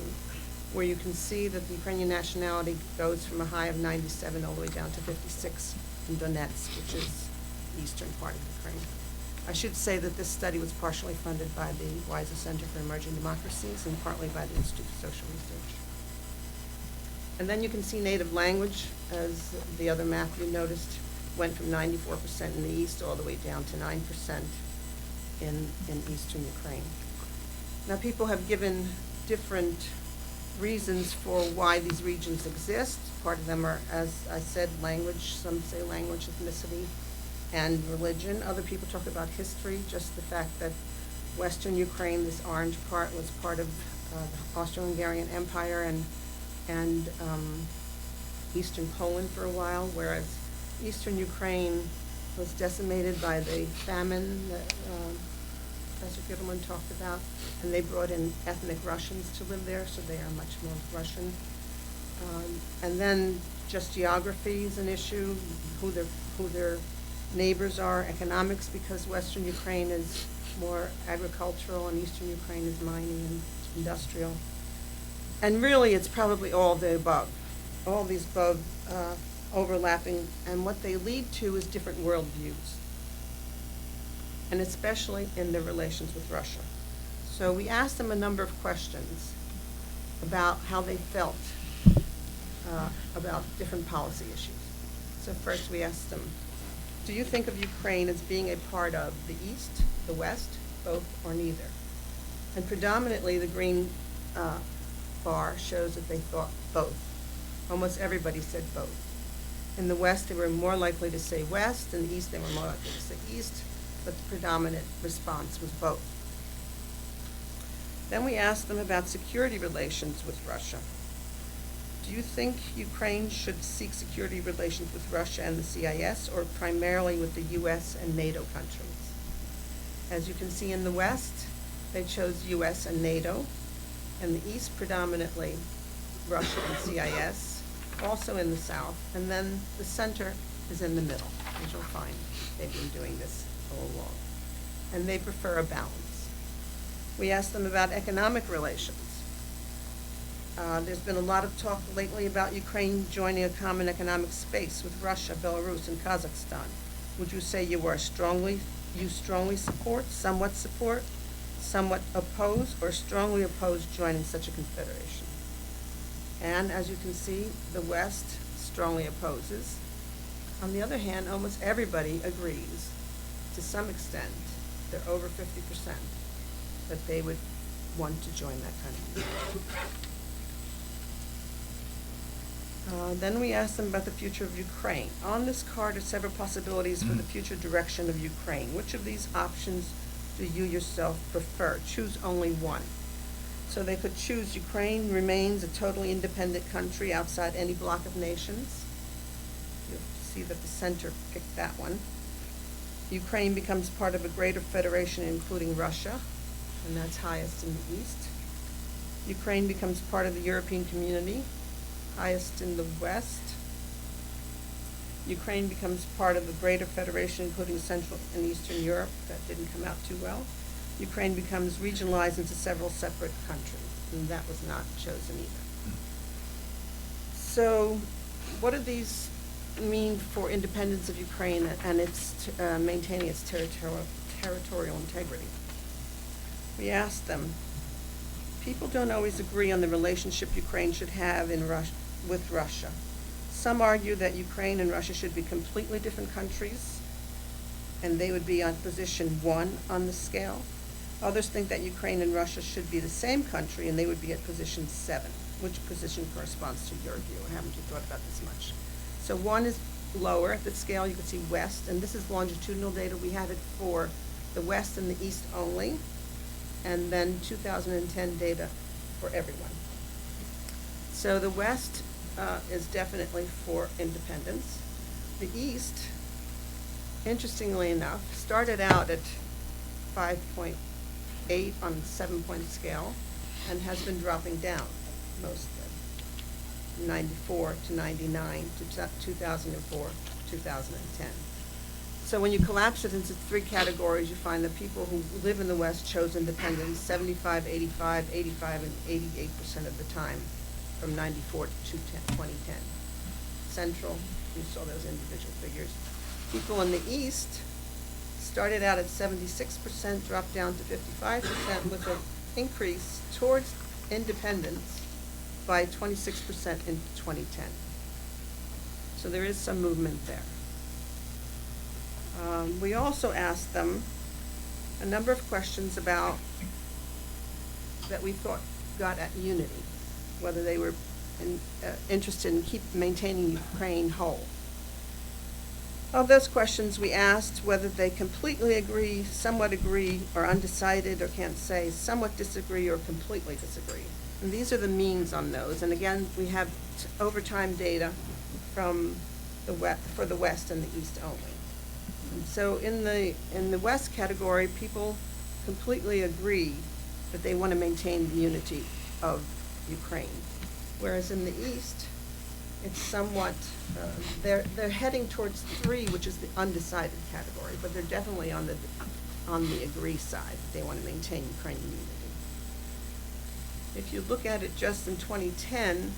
where you can see that the Ukrainian nationality goes from a high of 97 all the way down to 56 in Donetsk, which is the eastern part of Ukraine. I should say that this study was partially funded by the Weiser Center for Emerging Democracies and partly by the Institute for Social Research. And then you can see native language, as the other map you noticed went from 94% in the east all the way down to 9% in eastern Ukraine. Now, people have given different reasons for why these regions exist. Part of them are, as I said, language. Some say language, ethnicity, and religion. Other people talk about history, just the fact that Western Ukraine, this orange part, was part of the Austro-Hungarian Empire and Eastern Poland for a while, whereas Eastern Ukraine was decimated by the famine that Professor Gitelman talked about, and they brought in ethnic Russians to live there, so they are much more Russian. And then just geography is an issue, who their neighbors are, economics, because Western Ukraine is more agricultural and Eastern Ukraine is mining and industrial. And really, it's probably all the above, all these above overlapping, and what they lead to is different worldviews, and especially in their relations with Russia. So we asked them a number of questions about how they felt about different policy issues. So first we asked them, do you think of Ukraine as being a part of the East, the West, both, or neither? And predominantly the green bar shows that they thought both. Almost everybody said both. In the West, they were more likely to say West. In the East, they were more likely to say East, but the predominant response was both. Then we asked them about security relations with Russia. Do you think Ukraine should seek security relations with Russia and the CIS, or primarily with the US and NATO countries? As you can see in the West, they chose US and NATO. In the East, predominantly Russia and CIS, also in the South, and then the center is in the middle, as you'll find. They've been doing this all along. And they prefer a balance. We asked them about economic relations. There's been a lot of talk lately about Ukraine joining a common economic space with Russia, Belarus, and Kazakhstan. Would you say you strongly support, somewhat oppose, or strongly oppose joining such a confederation? And as you can see, the West strongly opposes. On the other hand, almost everybody agrees, to some extent, they're over 50%, that they would want to join that country. Then we asked them about the future of Ukraine. On this card are several possibilities for the future direction of Ukraine. Which of these options do you yourself prefer? Choose only one. So they could choose Ukraine remains a totally independent country outside any bloc of nations. You'll see that the center picked that one. Ukraine becomes part of a greater federation including Russia, and that's highest in the East. Ukraine becomes part of the European community, highest in the West. Ukraine becomes part of a greater federation including Central and Eastern Europe. That didn't come out too well. Ukraine becomes regionalized into several separate countries, and that was not chosen either. So what do these mean for independence of Ukraine and its maintaining its territorial integrity? We asked them, people don't always agree on the relationship Ukraine should have with Russia. Some argue that Ukraine and Russia should be completely different countries, and they would be on position 1 on the scale. Others think that Ukraine and Russia should be the same country, and they would be at position 7. Which position corresponds to your view, or haven't you thought about this much? So 1 is lower at the scale. You can see West, and this is longitudinal data. We have it for the West and the East only, and then 2010 data for everyone. So the West is definitely for independence. The East, interestingly enough, started out at 5.8 on the 7-point scale and has been dropping down mostly, 94 to 99 to 2004, 2010. So when you collapse it into 3 categories, you find that people who live in the West chose independence 75, 85, 85, and 88% of the time from 94 to 2010. Central, you saw those individual figures. People in the East started out at 76%, dropped down to 55%, with an increase towards independence by 26% in 2010. So there is some movement there. We also asked them a number of questions about that we thought got at unity, whether they were interested in maintaining Ukraine whole. Of those questions, we asked whether they completely agree, somewhat agree, or undecided, or can't say, somewhat disagree, or completely disagree. And these are the means on those. And again, we have overtime data from for the West and the East only. And so in the West category, people completely agree that they want to maintain the unity of Ukraine, whereas in the East, it's somewhat they're heading towards 3, which is the undecided category, but they're definitely on the agree side. They want to maintain Ukrainian unity. If you look at it just in 2010,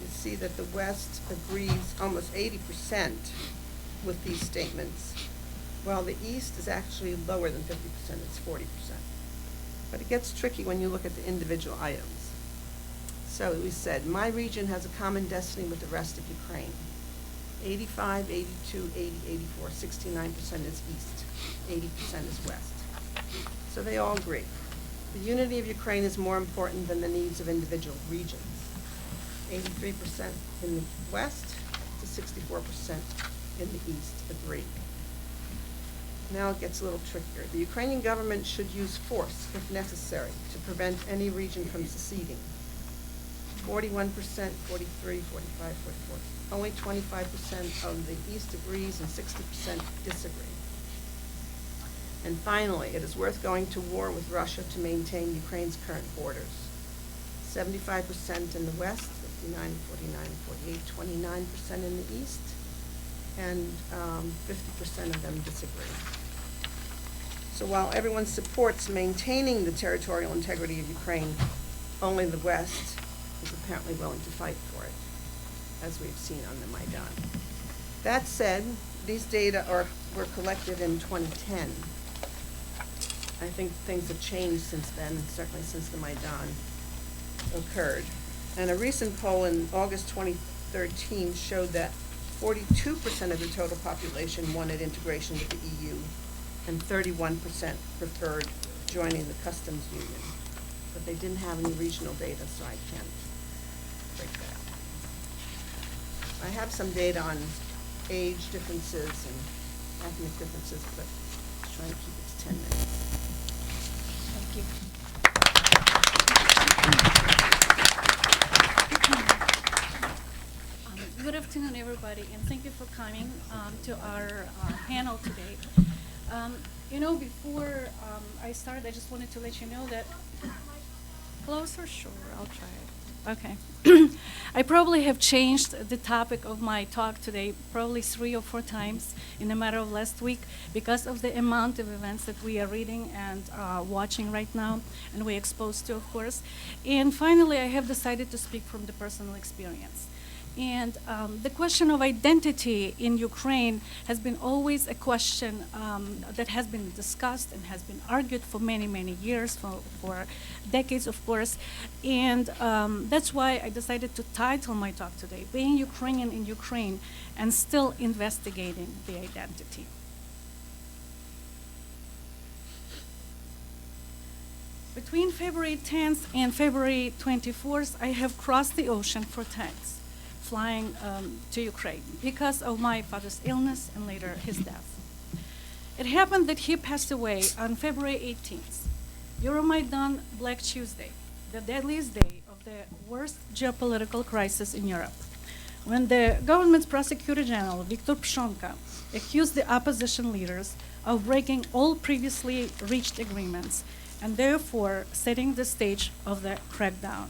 you see that the West agrees almost 80% with these statements, while the East is actually lower than 50%, it's 40%. But it gets tricky when you look at the individual items. So we said, my region has a common destiny with the rest of Ukraine. 85, 82, 80, 84, 69% is East, 80% is West. So they all agree. The unity of Ukraine is more important than the needs of individual regions. 83% in the West to 64% in the East agree. Now it gets a little trickier. The Ukrainian government should use force, if necessary, to prevent any region from seceding. 41%, 43, 45, 44. Only 25% of the East agrees and 60% disagree. And finally, it is worth going to war with Russia to maintain Ukraine's current borders. 75% in the West, 59, 49, 48, 29% in the East, and 50% of them disagree. So while everyone supports maintaining the territorial integrity of Ukraine, only the West is apparently willing to fight for it, as we've seen on the Maidan. That said, these data were collected in 2010. I think things have changed since then, certainly since the Maidan occurred. And a recent poll in August 2013 showed that 42% of the total population wanted integration with the EU, and 31% preferred joining the customs union. But they didn't have any regional data, so I can't break that out. I have some data on age differences and ethnic differences, but I'm trying to keep it to 10 minutes. Thank you. Good afternoon, everybody, and thank you for coming to our panel today. Before I start, I just wanted to let you know that closer, sure, I'll try it. Okay. I probably have changed the topic of my talk today probably 3 or 4 times in a matter of last week because of the amount of events that we are reading and watching right now, and we're exposed to, of course. And finally, I have decided to speak from the personal experience. And the question of identity in Ukraine has been always a question that has been discussed and has been argued for many, many years, for decades, of course. And that's why I decided to title my talk today, Being Ukrainian in Ukraine and Still Investigating the Identity. Between February 10th and February 24th, I have crossed the ocean for tanks, flying to Ukraine because of my father's illness and later his death. It happened that he passed away on February 18th, Euromaidan Black Tuesday, the deadliest day of the worst geopolitical crisis in Europe, when the government's prosecutor general, Viktor Pshonka, accused the opposition leaders of breaking all previously reached agreements and therefore setting the stage of the crackdown.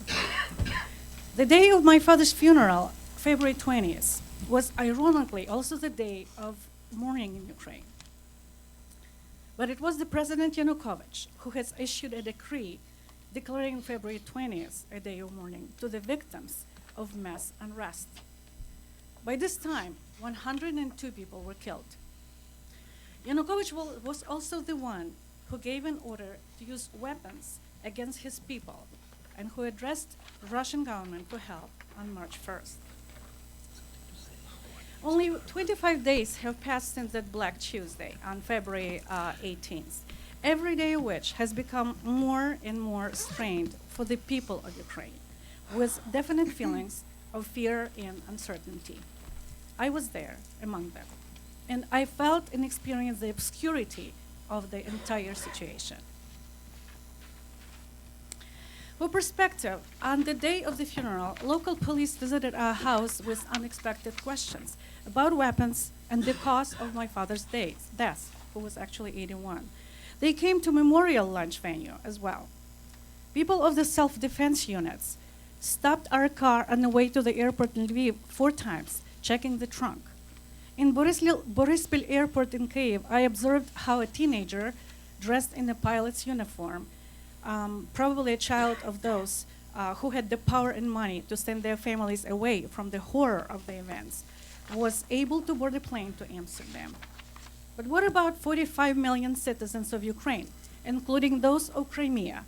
The day of my father's funeral, February 20th, was ironically also the day of mourning in Ukraine. But it was the President Yanukovych who has issued a decree declaring February 20th a day of mourning to the victims of mass unrest. By this time, 102 people were killed. Yanukovych was also the one who gave an order to use weapons against his people and who addressed the Russian government for help on March 1st. Only 25 days have passed since that Black Tuesday on February 18th, every day of which has become more and more strained for the people of Ukraine, with definite feelings of fear and uncertainty. I was there among them, and I felt and experienced the obscurity of the entire situation. For perspective, on the day of the funeral, local police visited our house with unexpected questions about weapons and the cause of my father's death, who was actually 81. They came to memorial lunch venue as well. People of the self-defense units stopped our car on the way to the airport in Lviv 4 times, checking the trunk. In Borispil airport in Kyiv, I observed how a teenager dressed in a pilot's uniform, probably a child of those who had the power and money to send their families away from the horror of the events, was able to board a plane to Amsterdam. But what about 45 million citizens of Ukraine, including those of Crimea,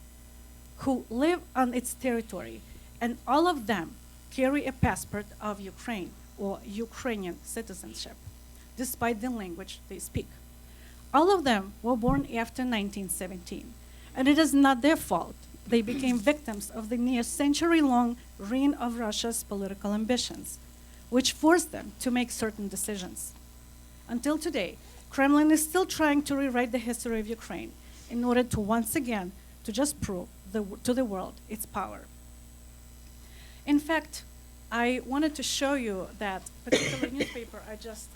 who live on its territory, and all of them carry a passport of Ukraine or Ukrainian citizenship, despite the language they speak? All of them were born after 1917, and it is not their fault. They became victims of the near century-long reign of Russia's political ambitions, which forced them to make certain decisions. Until today, Kremlin is still trying to rewrite the history of Ukraine in order to once again to just prove to the world its power. In fact, I wanted to show you that particular newspaper I just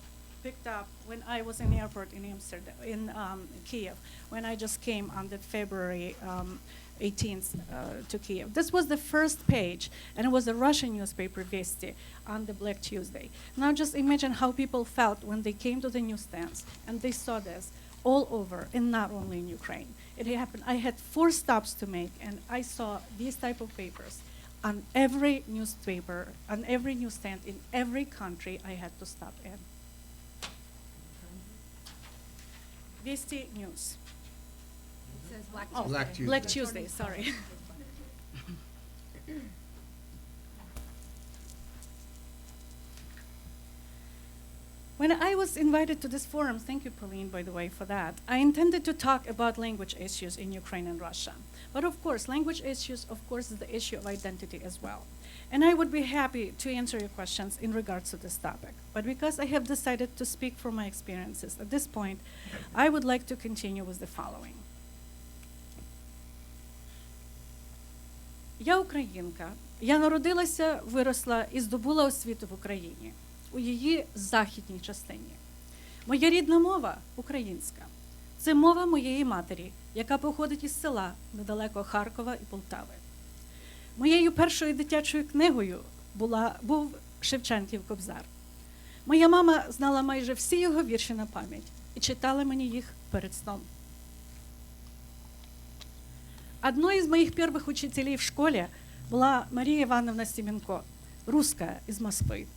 picked up when I was in the airport in Amsterdam, in Kiev, when I just came on the February 18th to Kiev. This was the first page, and it was a Russian newspaper, Vesti, on the Black Tuesday. Now just imagine how people felt when they came to the newsstands and they saw this all over, and not only in Ukraine. It happened. I had 4 stops to make, and I saw these type of papers on every newspaper, on every newsstand in every country I had to stop in. Vesti News. It says Black Oh, Black Tuesday. Black Tuesday, sorry. When I was invited to this forum, thank you, Pauline, by the way, for that, I intended to talk about language issues in Ukraine and Russia. But of course, language issues, of course, is the issue of identity as well. And I would be happy to answer your questions in regards to this topic. But because I have decided to speak from my experiences at this point, I would like to continue with the following. Я українка. Я народилася, виросла і здобула освіту в Україні, у її західній частині. Моя рідна мова – українська. Це мова моєї матері, яка походить із села недалеко Харкова і Полтави. Моєю першою дитячою книгою був Шевченків Кобзар. Моя мама знала майже всі його вірші на пам'ять і читала мені їх перед сном. Одной из моих первых учителей в школе была Мария Ивановна Семенко, русская из Москвы.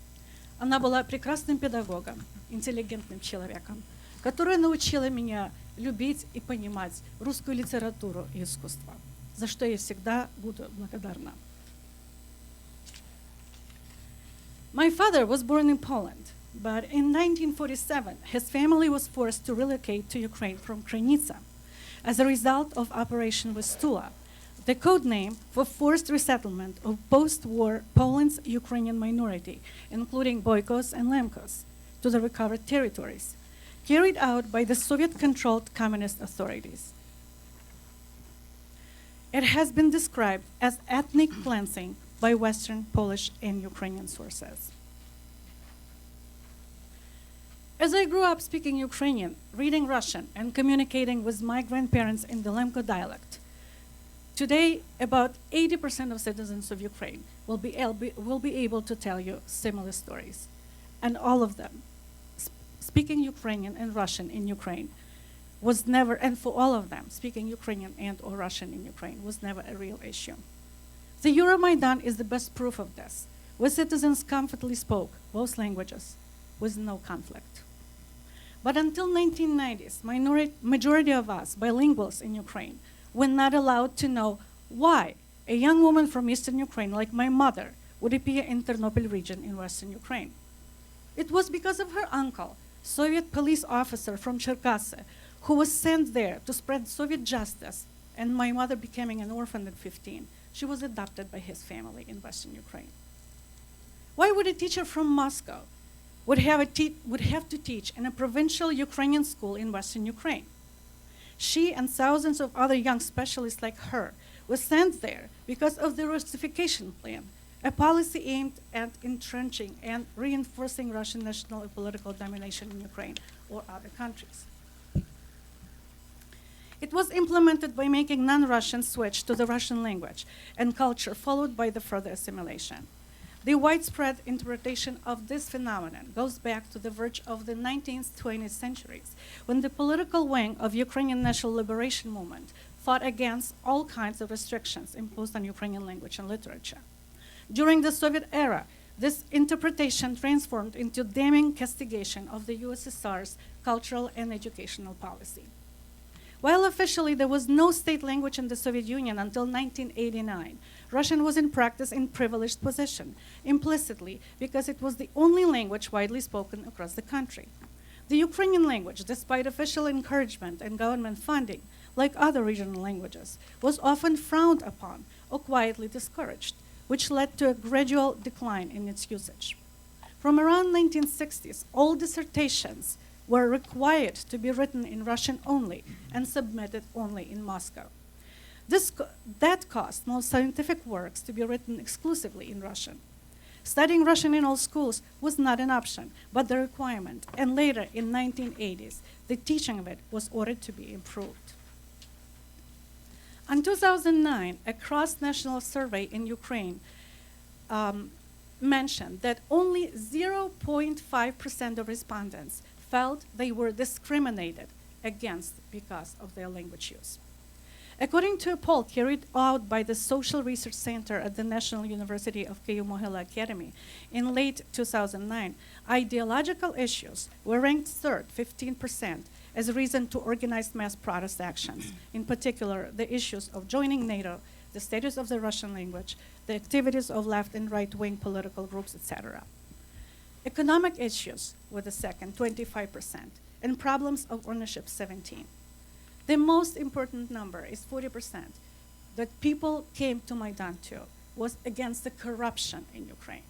Она была прекрасным педагогом, интеллигентным человеком, которая научила меня любить и понимать русскую литературу и искусство, за что я всегда буду благодарна. My father was born in Poland, but in 1947, his family was forced to relocate to Ukraine from Krynica as a result of Operation Vistula, the code name for forced resettlement of post-war Poland's Ukrainian minority, including Boykos and Lemkos, to the recovered territories, carried out by the Soviet-controlled communist authorities. It has been described as ethnic cleansing by Western, Polish, and Ukrainian sources. As I grew up speaking Ukrainian, reading Russian, and communicating with my grandparents in the Lemko dialect, today about 80% of citizens of Ukraine will be able to tell you similar stories. And all of them, speaking Ukrainian and Russian in Ukraine was never, and for all of them, speaking Ukrainian and or Russian in Ukraine was never a real issue. The Euromaidan is the best proof of this, where citizens comfortably spoke both languages with no conflict. But until 1990s, majority of us, bilinguals in Ukraine, were not allowed to know why a young woman from Eastern Ukraine, like my mother, would appear in Ternopil region in Western Ukraine. It was because of her uncle, Soviet police officer from Cherkasy, who was sent there to spread Soviet justice, and my mother becoming an orphan at 15. She was adopted by his family in Western Ukraine. Why would a teacher from Moscow would have to teach in a provincial Ukrainian school in Western Ukraine? She and thousands of other young specialists like her were sent there because of the Russification plan, a policy aimed at entrenching and reinforcing Russian national and political domination in Ukraine or other countries. It was implemented by making non-Russians switch to the Russian language and culture, followed by the further assimilation. The widespread interpretation of this phenomenon goes back to the verge of the 19th, 20th centuries, when the political wing of Ukrainian national liberation movement fought against all kinds of restrictions imposed on Ukrainian language and literature. During the Soviet era, this interpretation transformed into damning castigation of the USSR's cultural and educational policy. While officially there was no state language in the Soviet Union until 1989, Russian was in practice in privileged position, implicitly because it was the only language widely spoken across the country. The Ukrainian language, despite official encouragement and government funding, like other regional languages, was often frowned upon or quietly discouraged, which led to a gradual decline in its usage. From around 1960s, all dissertations were required to be written in Russian only and submitted only in Moscow. That caused most scientific works to be written exclusively in Russian. Studying Russian in all schools was not an option, but the requirement, and later in 1980s, the teaching of it was ordered to be improved. In 2009, a cross-national survey in Ukraine mentioned that only 0.5% of respondents felt they were discriminated against because of their language use. According to a poll carried out by the Social Research Center at the National University of Kyiv-Mohyla Academy in late 2009, ideological issues were ranked third, 15%, as a reason to organize mass protest actions, in particular the issues of joining NATO, the status of the Russian language, the activities of left and right-wing political groups, etc. Economic issues were the second, 25%, and problems of ownership, 17%. The most important number is 40% that people came to Maidan to was against the corruption in Ukraine.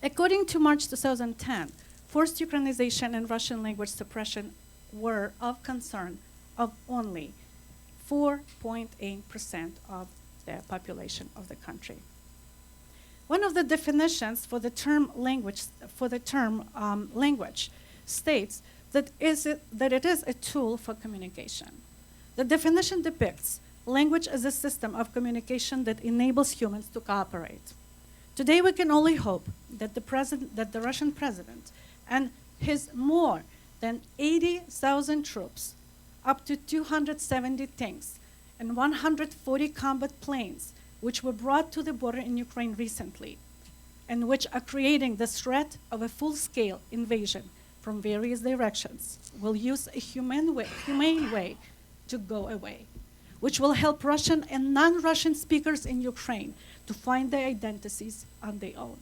According to March 2010, forced Ukrainization and Russian language suppression were of concern of only 4.8% of the population of the country. One of the definitions for the term language, language states that it is a tool for communication. The definition depicts language as a system of communication that enables humans to cooperate. Today we can only hope that the Russian president and his more than 80,000 troops, up to 270 tanks, and 140 combat planes, which were brought to the border in Ukraine recently, and which are creating the threat of a full-scale invasion from various directions, will use a humane way to go away, which will help Russian and non-Russian speakers in Ukraine to find their identities on their own.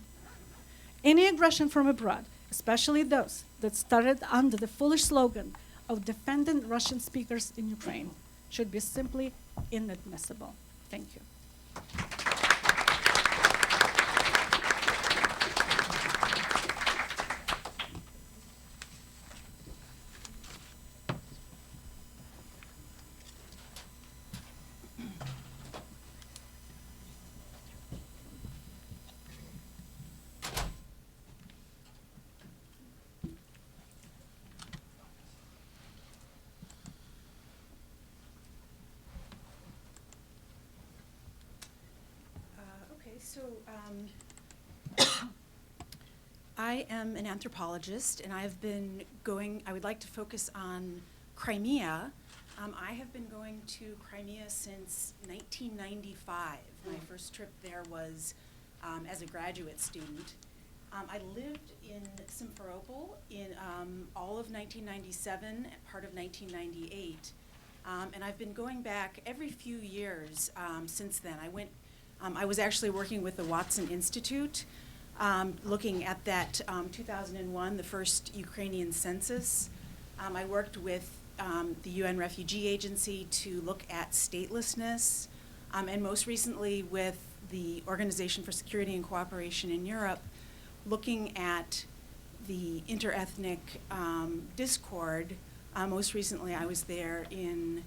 Any aggression from abroad, especially those that started under the foolish slogan of defending Russian speakers in Ukraine, should be simply inadmissible. Thank you. I am an anthropologist, and I would like to focus on Crimea. I have been going to Crimea since 1995. My first trip there was as a graduate student. I lived in Simferopol in all of 1997 and part of 1998. And I've been going back every few years since then. I was actually working with the Watson Institute, looking at that 2001, the first Ukrainian census. I worked with the UN Refugee Agency to look at statelessness, and most recently with the Organization for Security and Cooperation in Europe, looking at the interethnic discord. Most recently, I was there in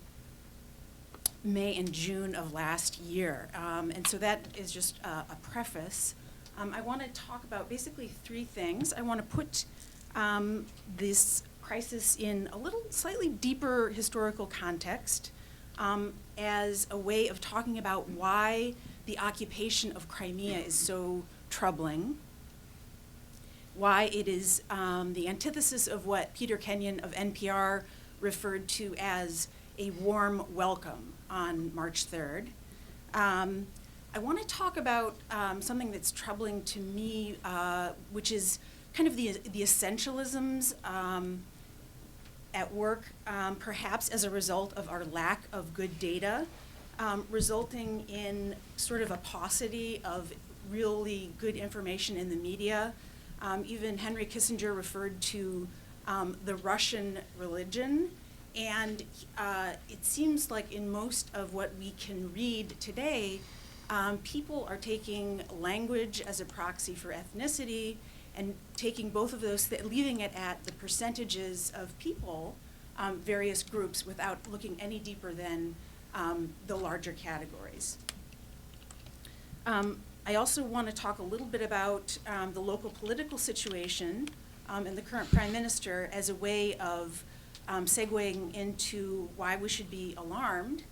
May and June of last year. And so that is just a preface. I want to talk about basically three things. I want to put this crisis in a little slightly deeper historical context as a way of talking about why the occupation of Crimea is so troubling, why it is the antithesis of what Peter Kenyon of NPR referred to as a warm welcome on March 3rd. I want to talk about something that's troubling to me, which is kind of the essentialisms at work, perhaps as a result of our lack of good data, resulting in sort of a paucity of really good information in the media. Even Henry Kissinger referred to the Russian religion. And it seems like in most of what we can read today, people are taking language as a proxy for ethnicity and taking both of those, leaving it at the percentages of people, various groups, without looking any deeper than the larger categories. I also want to talk a little bit about the local political situation and the current prime minister as a way of segueing into why we should be alarmed,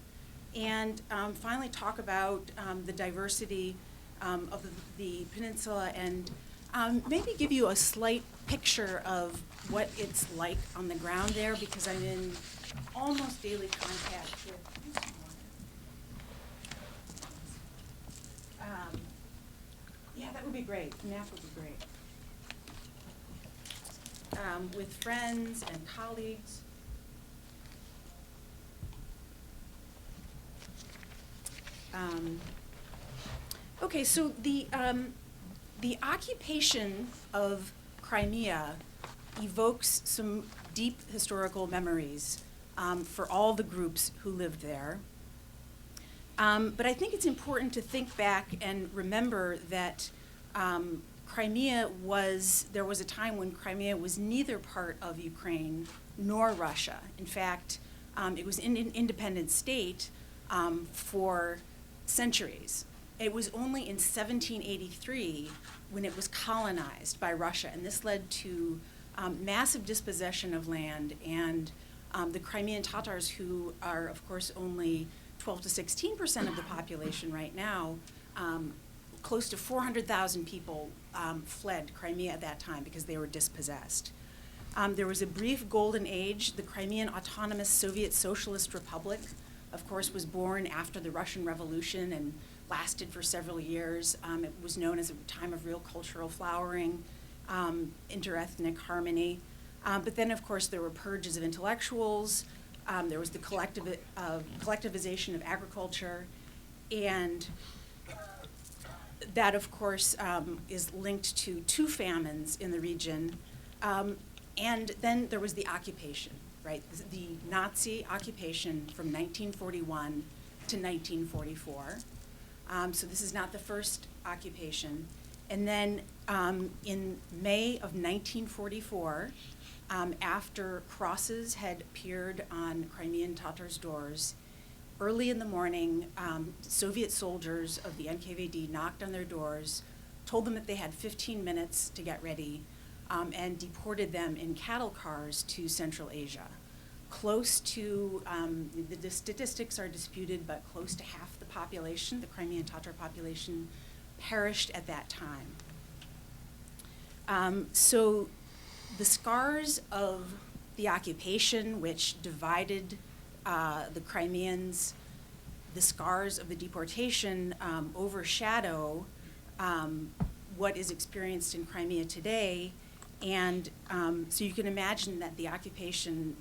and finally talk about the diversity of the peninsula, and maybe give you a slight picture of what it's like on the ground there, because I'm in almost daily contact with yeah, that would be great. The map would be great. With friends and colleagues. Okay, so the occupation of Crimea evokes some deep historical memories for all the groups who lived there. But I think it's important to think back and remember that there was a time when Crimea was neither part of Ukraine nor Russia. In fact, it was an independent state for centuries. It was only in 1783 when it was colonized by Russia, and this led to massive dispossession of land, and the Crimean Tatars, who are, of course, only 12 to 16% of the population right now, close to 400,000 people fled Crimea at that time because they were dispossessed. There was a brief golden age. The Crimean Autonomous Soviet Socialist Republic, of course, was born after the Russian Revolution and lasted for several years. It was known as a time of real cultural flowering, interethnic harmony. But then, of course, there were purges of intellectuals. There was the collectivization of agriculture, and that, of course, is linked to two famines in the region. And then there was the occupation, right? The Nazi occupation from 1941 to 1944. So this is not the first occupation. And then in May of 1944, after crosses had appeared on Crimean Tatars' doors, early in the morning, Soviet soldiers of the NKVD knocked on their doors, told them that they had 15 minutes to get ready, and deported them in cattle cars to Central Asia. Close to, the statistics are disputed, but close to half the population, the Crimean Tatar population, perished at that time. So the scars of the occupation, which divided the Crimeans, the scars of the deportation overshadow what is experienced in Crimea today. And so you can imagine that the occupation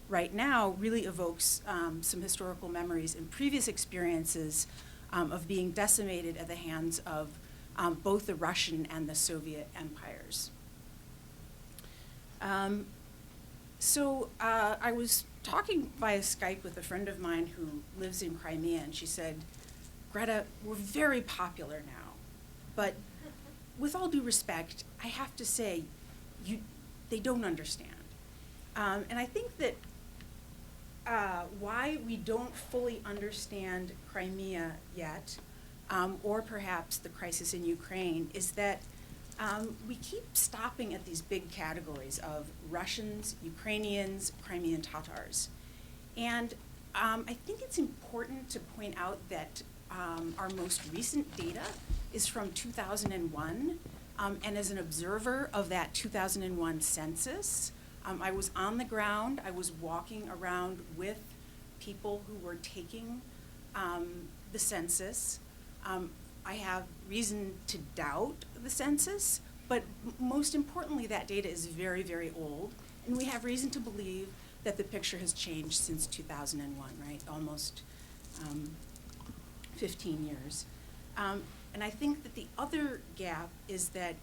right now really evokes some historical memories and previous experiences of being decimated at the hands of both the Russian and the Soviet empires. So I was talking via Skype with a friend of mine who lives in Crimea, and she said, Greta, we're very popular now, but with all due respect, I have to say, they don't understand. And I think that why we don't fully understand Crimea yet, or perhaps the crisis in Ukraine, is that we keep stopping at these big categories of Russians, Ukrainians, Crimean Tatars. And I think it's important to point out that our most recent data is from 2001, and as an observer of that 2001 census, I was on the ground, I was walking around with people who were taking the census. I have reason to doubt the census, but most importantly, that data is very, very old, and we have reason to believe that the picture has changed since 2001, right? Almost 15 years. And I think that the other gap is that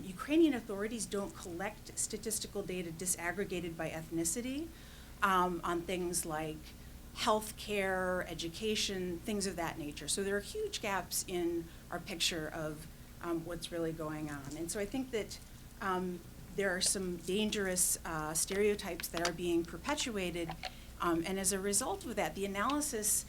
Ukrainian authorities don't collect statistical data disaggregated by ethnicity on things like healthcare, education, things of that nature. So there are huge gaps in our picture of what's really going on. And so I think that there are some dangerous stereotypes that are being perpetuated. And as a result of that, the analysis,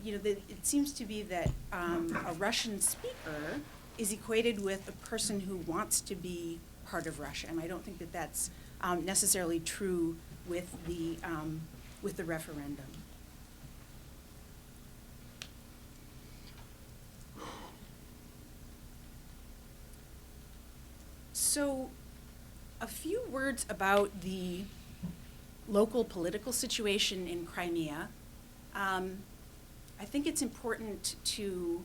it seems to be that a Russian speaker is equated with a person who wants to be part of Russia. And I don't think that that's necessarily true with the referendum. So a few words about the local political situation in Crimea. I think it's important to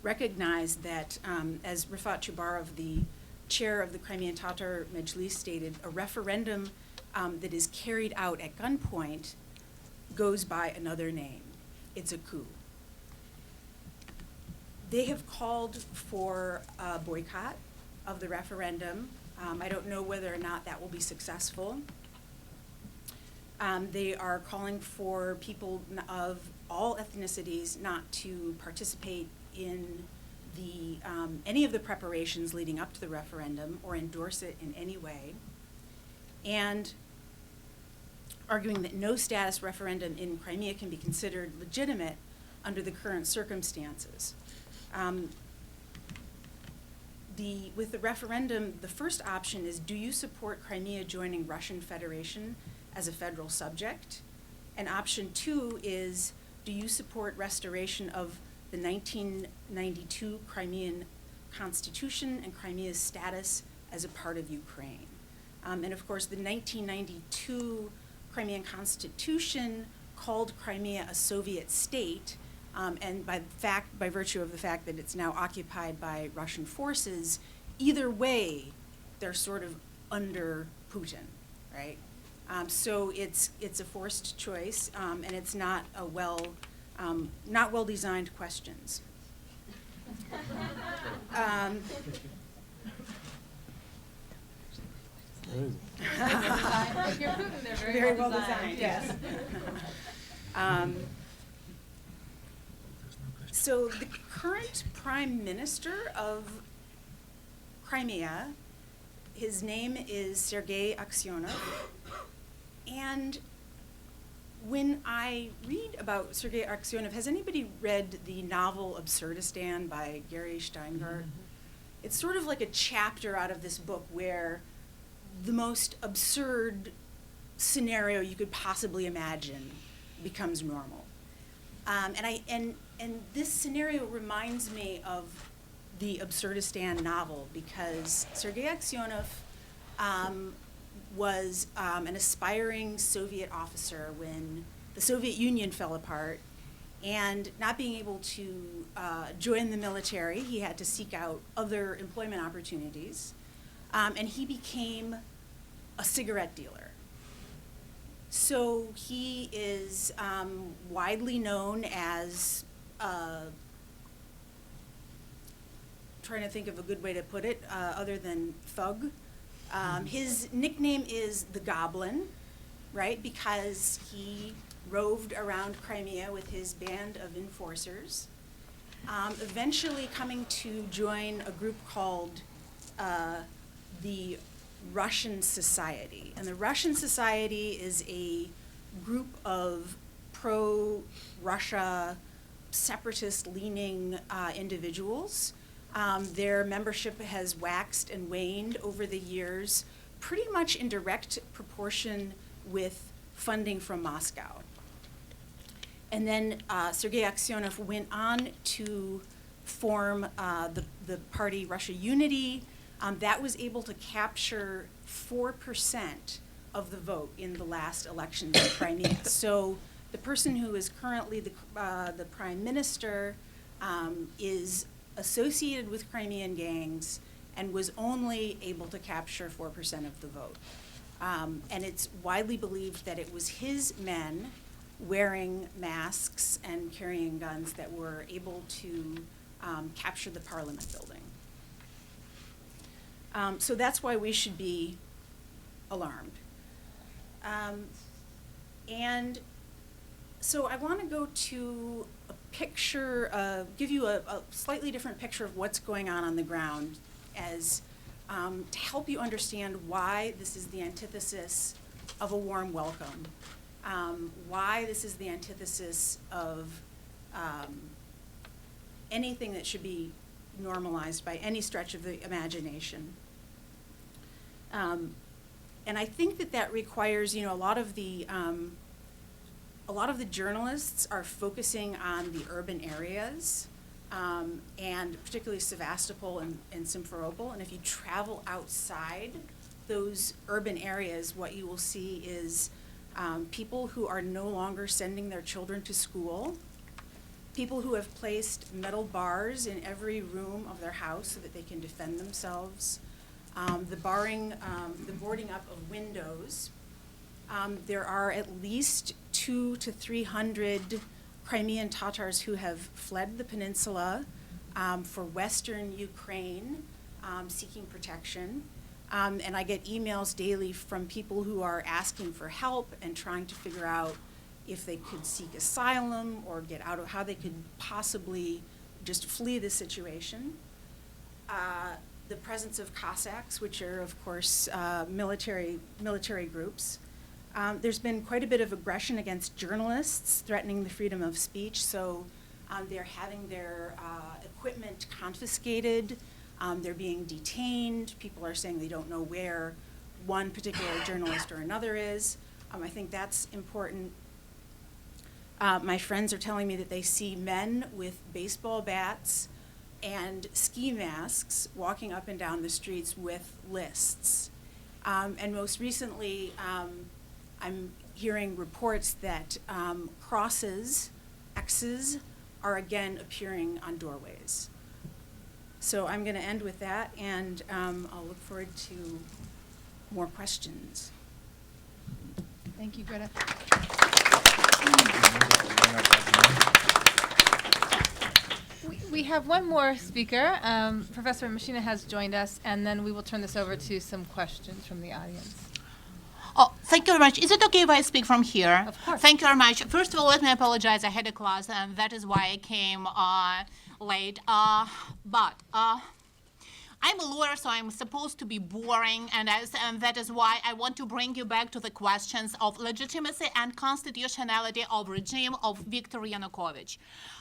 recognize that, as Rifat Chubarov, the chair of the Crimean Tatar Mejlis, stated, a referendum that is carried out at gunpoint goes by another name. It's a coup. They have called for a boycott of the referendum. I don't know whether or not that will be successful. They are calling for people of all ethnicities not to participate in any of the preparations leading up to the referendum or endorse it in any way, and arguing that no status referendum in Crimea can be considered legitimate under the current circumstances. With the referendum, the first option is, do you support Crimea joining Russian Federation as a federal subject? And option 2 is, do you support restoration of the 1992 Crimean Constitution and Crimea's status as a part of Ukraine? And of course, the 1992 Crimean Constitution called Crimea a Soviet state, And by virtue of the fact that it's now occupied by Russian forces, either way, they're sort of under Putin, right? So it's a forced choice, and it's not not well-designed questions. You're Putin, they're Very well designed, yes. So the current prime minister of Crimea, his name is Sergei Aksyonov, and when I read about Sergei Aksyonov, has anybody read the novel Absurdistan by Gary Steingart? Mm-hmm. It's sort of like a chapter out of this book where the most absurd scenario you could possibly imagine becomes normal. And this scenario reminds me of the Absurdistan novel because Sergei Aksyonov was an aspiring Soviet officer when the Soviet Union fell apart, and not being able to join the military, he had to seek out other employment opportunities, and he became a cigarette dealer. So he is widely known as, trying to think of a good way to put it, other than thug. His nickname is the Goblin, right? Because he roved around Crimea with his band of enforcers, eventually coming to join a group called the Russian Society. And the Russian Society is a group of pro-Russia, separatist-leaning individuals. Their membership has waxed and waned over the years, pretty much in direct proportion with funding from Moscow. And then Sergei Aksyonov went on to form the party Russia Unity. That was able to capture 4% of the vote in the last elections in Crimea. So the person who is currently the prime minister is associated with Crimean gangs and was only able to capture 4% of the vote. And it's widely believed that it was his men wearing masks and carrying guns that were able to capture the parliament building. So that's why we should be alarmed. And so I want to go to a picture, give you a slightly different picture of what's going on the ground as to help you understand why this is the antithesis of a warm welcome, why this is the antithesis of anything that should be normalized by any stretch of the imagination. And I think that requires, a lot of the journalists are focusing on the urban areas, and particularly Sevastopol and Simferopol. And if you travel outside those urban areas, what you will see is people who are no longer sending their children to school, people who have placed metal bars in every room of their house so that they can defend themselves, the boarding up of windows. There are at least 200 to 300 Crimean Tatars who have fled the peninsula for Western Ukraine, seeking protection. And I get emails daily from people who are asking for help and trying to figure out if they could seek asylum or get out of how they could possibly just flee the situation. The presence of Cossacks, which are, of course, military groups. There's been quite a bit of aggression against journalists, threatening the freedom of speech. So they're having their equipment confiscated. They're being detained. People are saying they don't know where one particular journalist or another is. I think that's important. My friends are telling me that they see men with baseball bats and ski masks walking up and down the streets with lists. And most recently, I'm hearing reports that crosses, X's, are again appearing on doorways. So I'm going to end with that, and I'll look forward to more questions. Thank you, Greta. We have one more speaker. Professor Mishina has joined us, and then we will turn this over to some questions from the audience. Oh, thank you very much. Is it okay if I speak from here? Of course. Thank you very much. First of all, let me apologize. I had a class, and that is why I came late. But I'm a lawyer, so I'm supposed to be boring, and that is why I want to bring you back to the questions of legitimacy and constitutionality of regime of Viktor Yanukovych.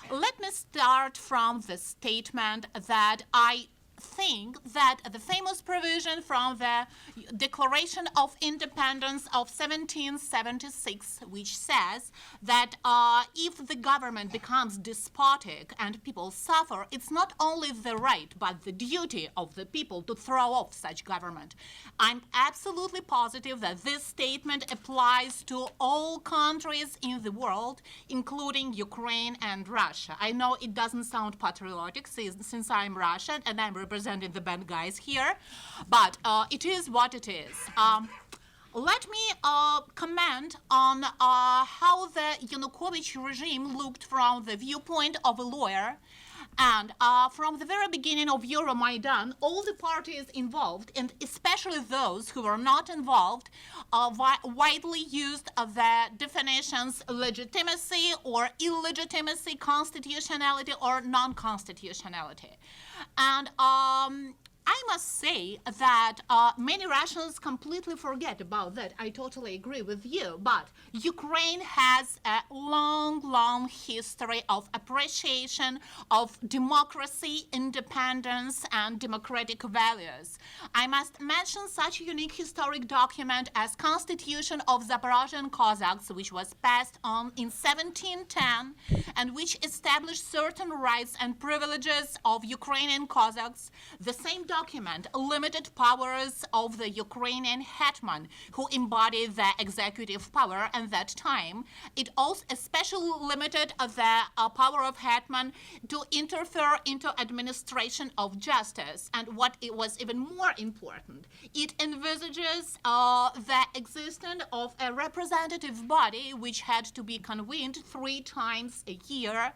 Let me start from the statement that I think that the famous provision from the Declaration of Independence of 1776, which says that if the government becomes despotic and people suffer, it's not only the right but the duty of the people to throw off such government. I'm absolutely positive that this statement applies to all countries in the world, including Ukraine and Russia. I know it doesn't sound patriotic since I'm Russian and I'm representing the bad guys here, but it is what it is. Let me comment on how the Yanukovych regime looked from the viewpoint of a lawyer. And from the very beginning of Euromaidan, all the parties involved, and especially those who were not involved, widely used the definitions legitimacy or illegitimacy, constitutionality or non-constitutionality. And I must say that many Russians completely forget about that. I totally agree with you. But Ukraine has a long, long history of appreciation of democracy, independence, and democratic values. I must mention such a unique historic document as Constitution of Zaporozhian Cossacks, which was passed on in 1710 and which established certain rights and privileges of Ukrainian Cossacks. The same document limited powers of the Ukrainian hetman, who embodied the executive power at that time. It also especially limited the power of hetman to interfere into administration of justice. And what it was even more important, it envisages the existence of a representative body which had to be convened 3 times a year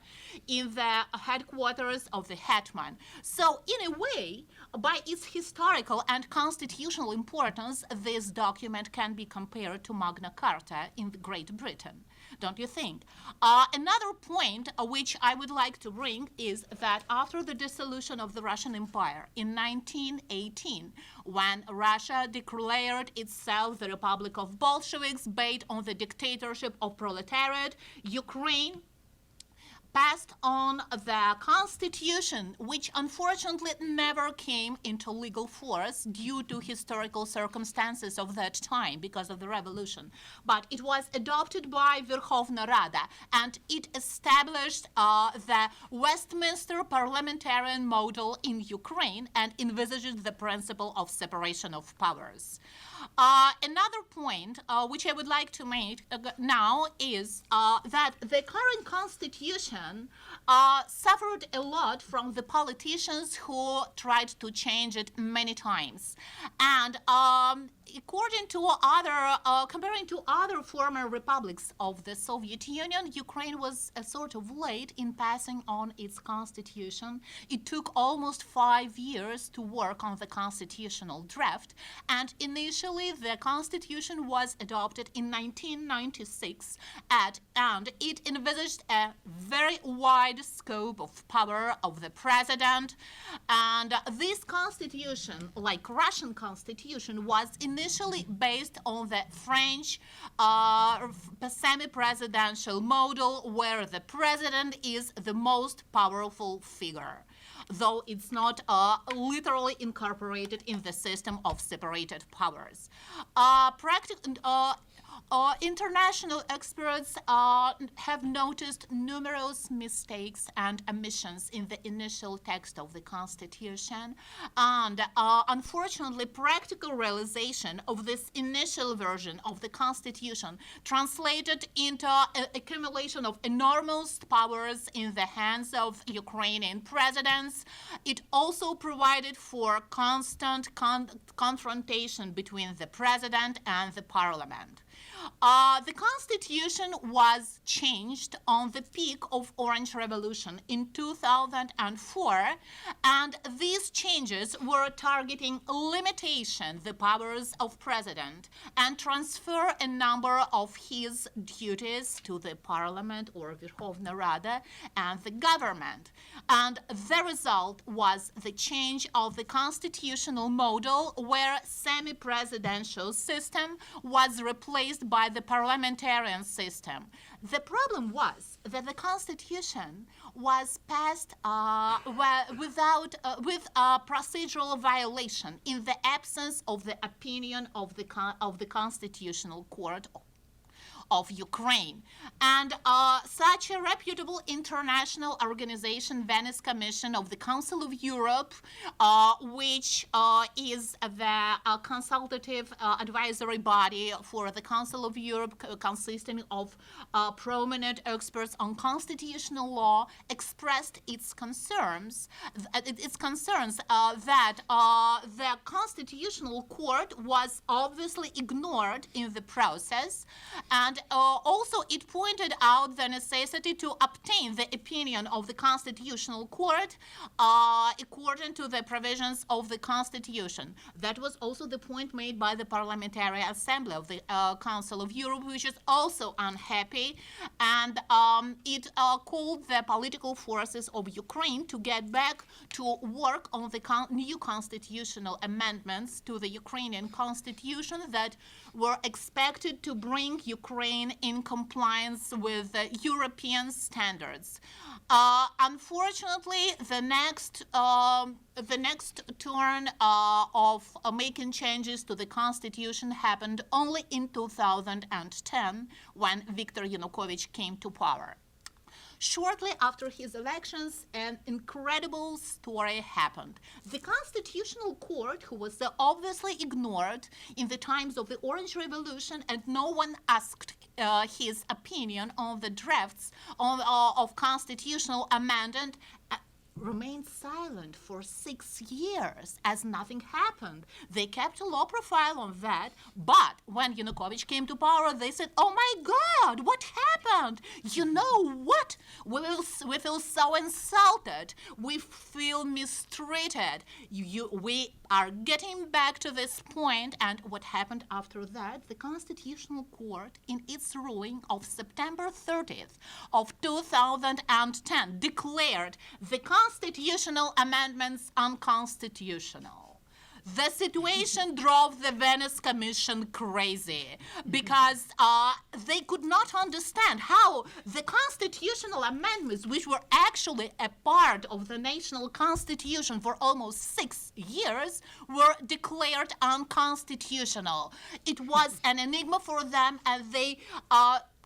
in the headquarters of the hetman. So in a way, by its historical and constitutional importance, this document can be compared to Magna Carta in Great Britain, don't you think? Another point which I would like to bring is that after the dissolution of the Russian Empire in 1918, when Russia declared itself the Republic of Bolsheviks based on the dictatorship of proletariat, Ukraine passed on the constitution, which unfortunately never came into legal force due to historical circumstances of that time because of the revolution. But it was adopted by Verkhovna Rada, and it established the Westminster parliamentarian model in Ukraine and envisaged the principle of separation of powers. Another point which I would like to make now is that the current constitution suffered a lot from the politicians who tried to change it many times. And according to comparing to other former republics of the Soviet Union, Ukraine was sort of late in passing on its constitution. It took almost 5 years to work on the constitutional draft, and initially the constitution was adopted in 1996, and it envisaged a very wide scope of power of the president. And this constitution, like Russian constitution, was initially based on the French semi-presidential model, where the president is the most powerful figure, though it's not literally incorporated in the system of separated powers. International experts have noticed numerous mistakes and omissions in the initial text of the Constitution, and unfortunately, practical realization of this initial version of the Constitution translated into accumulation of enormous powers in the hands of Ukrainian presidents. It also provided for constant confrontation between the president and the parliament. The Constitution was changed on the peak of Orange Revolution in 2004, and these changes were targeting limitation the powers of president and transfer a number of his duties to the parliament or Verkhovna Rada and the government. And the result was the change of the constitutional model where semi-presidential system was replaced by the parliamentarian system. The problem was that the Constitution was passed with a procedural violation in the absence of the opinion of the Constitutional Court of Ukraine. And such a reputable international organization, Venice Commission of the Council of Europe, which is the consultative advisory body for the Council of Europe, consisting of prominent experts on constitutional law, expressed its concerns that the Constitutional Court was obviously ignored in the process, and also it pointed out the necessity to obtain the opinion of the Constitutional Court according to the provisions of the Constitution. That was also the point made by the Parliamentary Assembly of the Council of Europe, which is also unhappy, and it called the political forces of Ukraine to get back to work on the new constitutional amendments to the Ukrainian constitution that were expected to bring Ukraine in compliance with European standards. Unfortunately, the next turn of making changes to the constitution happened only in 2010 when Viktor Yanukovych came to power. Shortly after his elections, an incredible story happened. The Constitutional Court, who was obviously ignored in the times of the Orange Revolution, and no one asked his opinion on the drafts of constitutional amendment, remained silent for 6 years as nothing happened. They kept a low profile on that, but when Yanukovych came to power, they said, "Oh my God, what happened? You know what? We feel so insulted. We feel mistreated. We are getting back to this point." And what happened after that? The Constitutional Court, in its ruling of September 30th of 2010, declared the constitutional amendments unconstitutional. The situation drove the Venice Commission crazy because they could not understand how the constitutional amendments, which were actually a part of the national constitution for almost 6 years, were declared unconstitutional. It was an enigma for them, and they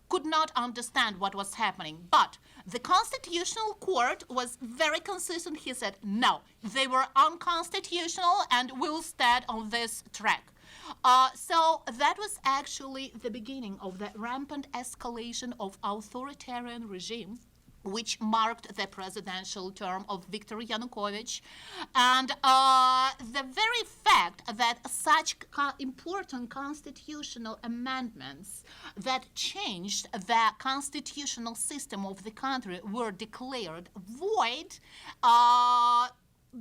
could not understand what was happening. But the Constitutional Court was very consistent. He said, no, they were unconstitutional and will stand on this track. So that was actually the beginning of the rampant escalation of authoritarian regime, which marked the presidential term of Viktor Yanukovych. And the very fact that such important constitutional amendments that changed the constitutional system of the country were declared void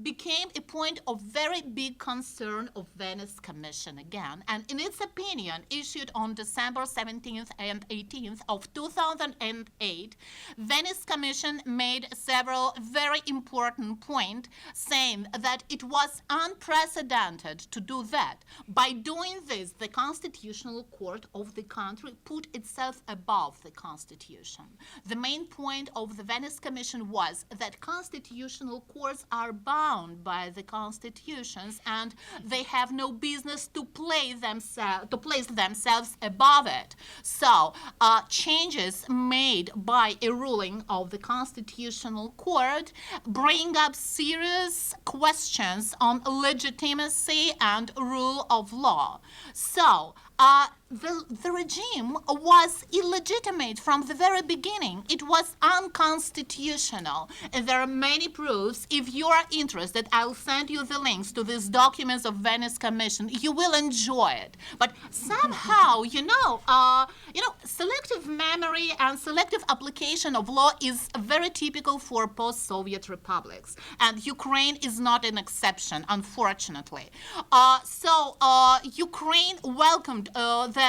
became a point of very big concern of Venice Commission again. And in its opinion, issued on December 17th and 18th of 2008, Venice Commission made several very important points, saying that it was unprecedented to do that. By doing this, the Constitutional Court of the country put itself above the Constitution. The main point of the Venice Commission was that constitutional courts are bound bound by the constitutions, and they have no business to place themselves above it. So, changes made by a ruling of the Constitutional Court bring up serious questions on legitimacy and rule of law. So, the regime was illegitimate from the very beginning. It was unconstitutional. And there are many proofs. If you are interested, I'll send you the links to these documents of Venice Commission. You will enjoy it. But somehow, selective memory and selective application of law is very typical for post-Soviet republics. And Ukraine is not an exception, unfortunately. Ukraine welcomed the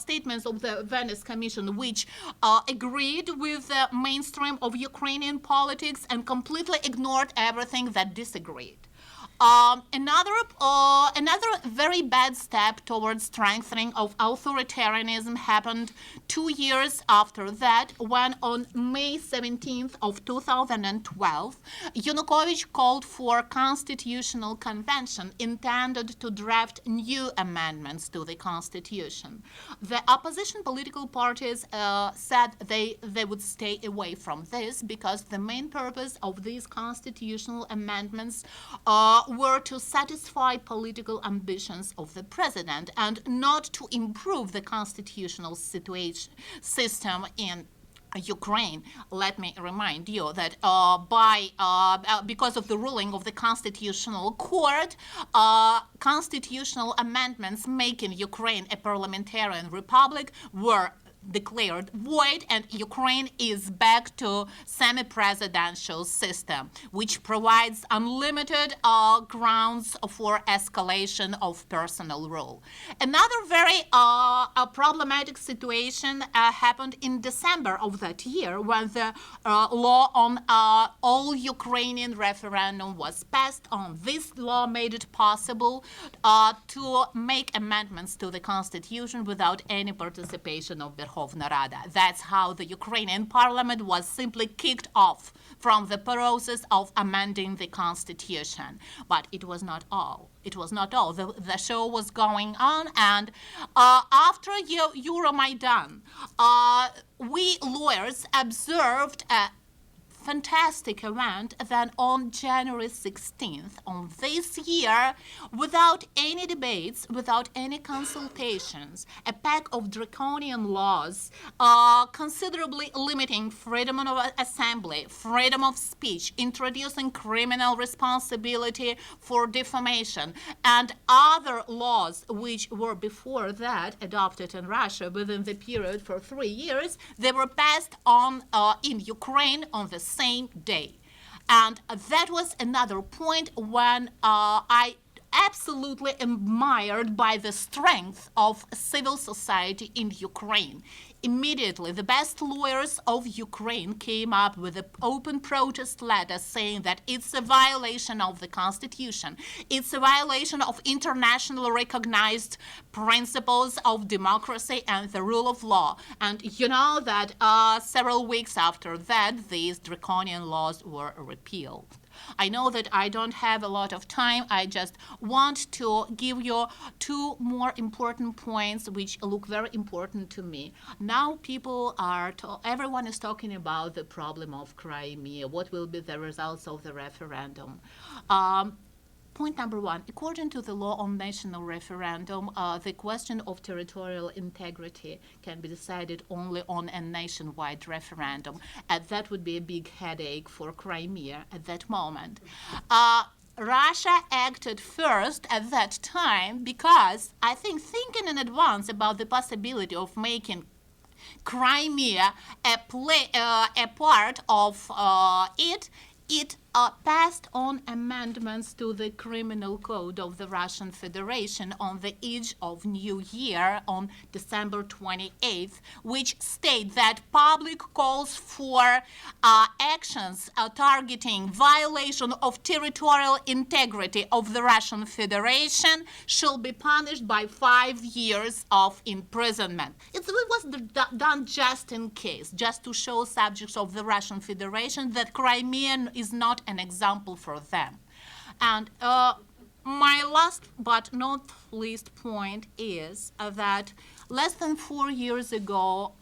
statements of the Venice Commission, which agreed with the mainstream of Ukrainian politics and completely ignored everything that disagreed. Another very bad step towards strengthening of authoritarianism happened 2 years after that, when on May 17th of 2012, Yanukovych called for constitutional convention intended to draft new amendments to the constitution. The opposition political parties said they would stay away from this because the main purpose of these constitutional amendments were to satisfy political ambitions of the president and not to improve the constitutional system in Ukraine. Let me remind you that because of the ruling of the Constitutional Court, constitutional amendments making Ukraine a parliamentarian republic were declared void, and Ukraine is back to semi-presidential system, which provides unlimited grounds for escalation of personal rule. Another very problematic situation happened in December of that year, when the law on all Ukrainian referendum was passed on. This law made it possible to make amendments to the constitution without any participation of the Verkhovna Rada. That's how the Ukrainian parliament was simply kicked off from the process of amending the constitution. But it was not all. It was not all. The show was going on, and after Euromaidan, we lawyers observed a fantastic event then on January 16th on this year, without any debates, without any consultations, a pack of draconian laws considerably limiting freedom of assembly, freedom of speech, introducing criminal responsibility for defamation, and other laws which were before that adopted in Russia within the period for 3 years. They were passed on in Ukraine on the same day. And that was another point when I absolutely admired by the strength of civil society in Ukraine. Immediately, the best lawyers of Ukraine came up with an open protest letter saying that it's a violation of the constitution. It's a violation of internationally recognized principles of democracy and the rule of law. And you know that several weeks after that, these draconian laws were repealed. I know that I don't have a lot of time. I just want to give you two more important points which look very important to me. Now everyone is talking about the problem of Crimea. What will be the results of the referendum? Point number one, according to the law on national referendum, the question of territorial integrity can be decided only on a nationwide referendum, and that would be a big headache for Crimea at that moment. Russia acted first at that time because, I think, thinking in advance about the possibility of making Crimea a part of it passed on amendments to the criminal code of the Russian Federation on the eve of New Year on December 28th, which state that public calls for actions targeting violation of territorial integrity of the Russian Federation shall be punished by 5 years of imprisonment. It was done just in case, just to show subjects of the Russian Federation that Crimea is not an example for them. And my last but not least point is that less than 4 years ago,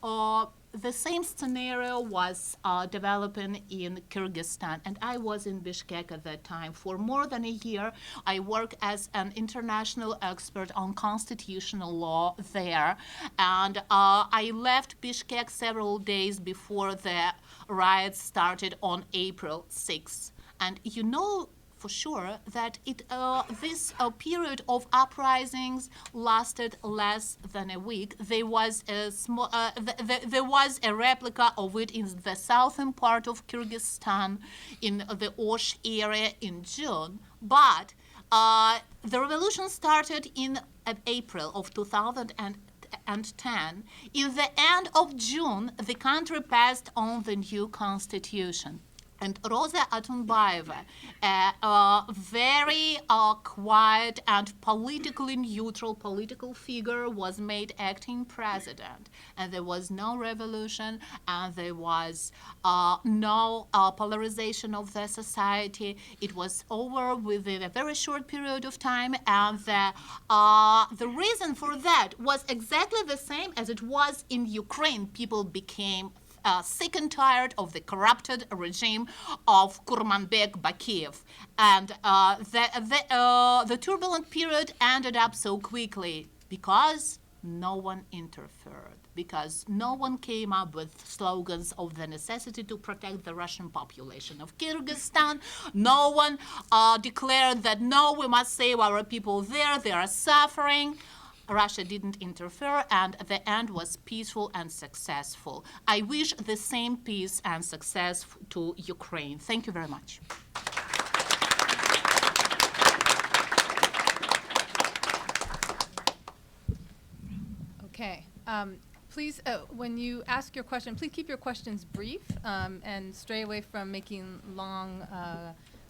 the same scenario was developing in Kyrgyzstan, and I was in Bishkek at that time. For more than a year, I worked as an international expert on constitutional law there, and I left Bishkek several days before the riots started on April 6th. And you know for sure that this period of uprisings lasted less than a week. There was a replica of it in the southern part of Kyrgyzstan, in the Osh area in June. But the revolution started in April of 2010. In the end of June, the country passed on the new constitution. And Rosa Atunbayeva, a very quiet and politically neutral political figure, was made acting president. And there was no revolution, and there was no polarization of the society. It was over within a very short period of time, and the reason for that was exactly the same as it was in Ukraine. People became sick and tired of the corrupted regime of Kurmanbek Bakiev. And the turbulent period ended up so quickly because no one interfered, because no one came up with slogans of the necessity to protect the Russian population of Kyrgyzstan. No one declared that, no, we must save our people there, they are suffering. Russia didn't interfere, and the end was peaceful and successful. I wish the same peace and success to Ukraine. Thank you very much. Okay. Please, when you ask your question, please keep your questions brief and stray away from making long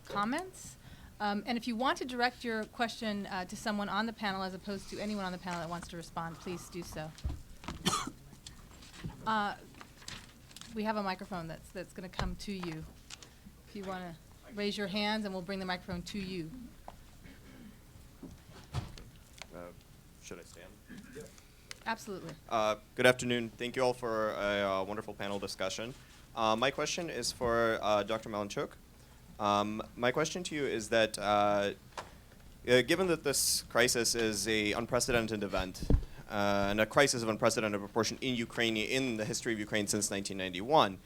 comments. And if you want to direct your question to someone on the panel as opposed to anyone on the panel that wants to respond, please do so. We have a microphone that's going to come to you. If you want to raise your hands, and we'll bring the microphone to you. Should I stand? Absolutely. Good afternoon. Thank you all for a wonderful panel discussion. My question is for Dr. Malanchuk. My question to you is that given that this crisis is an unprecedented event and a crisis of unprecedented proportion in Ukraine, in the history of Ukraine since 1991,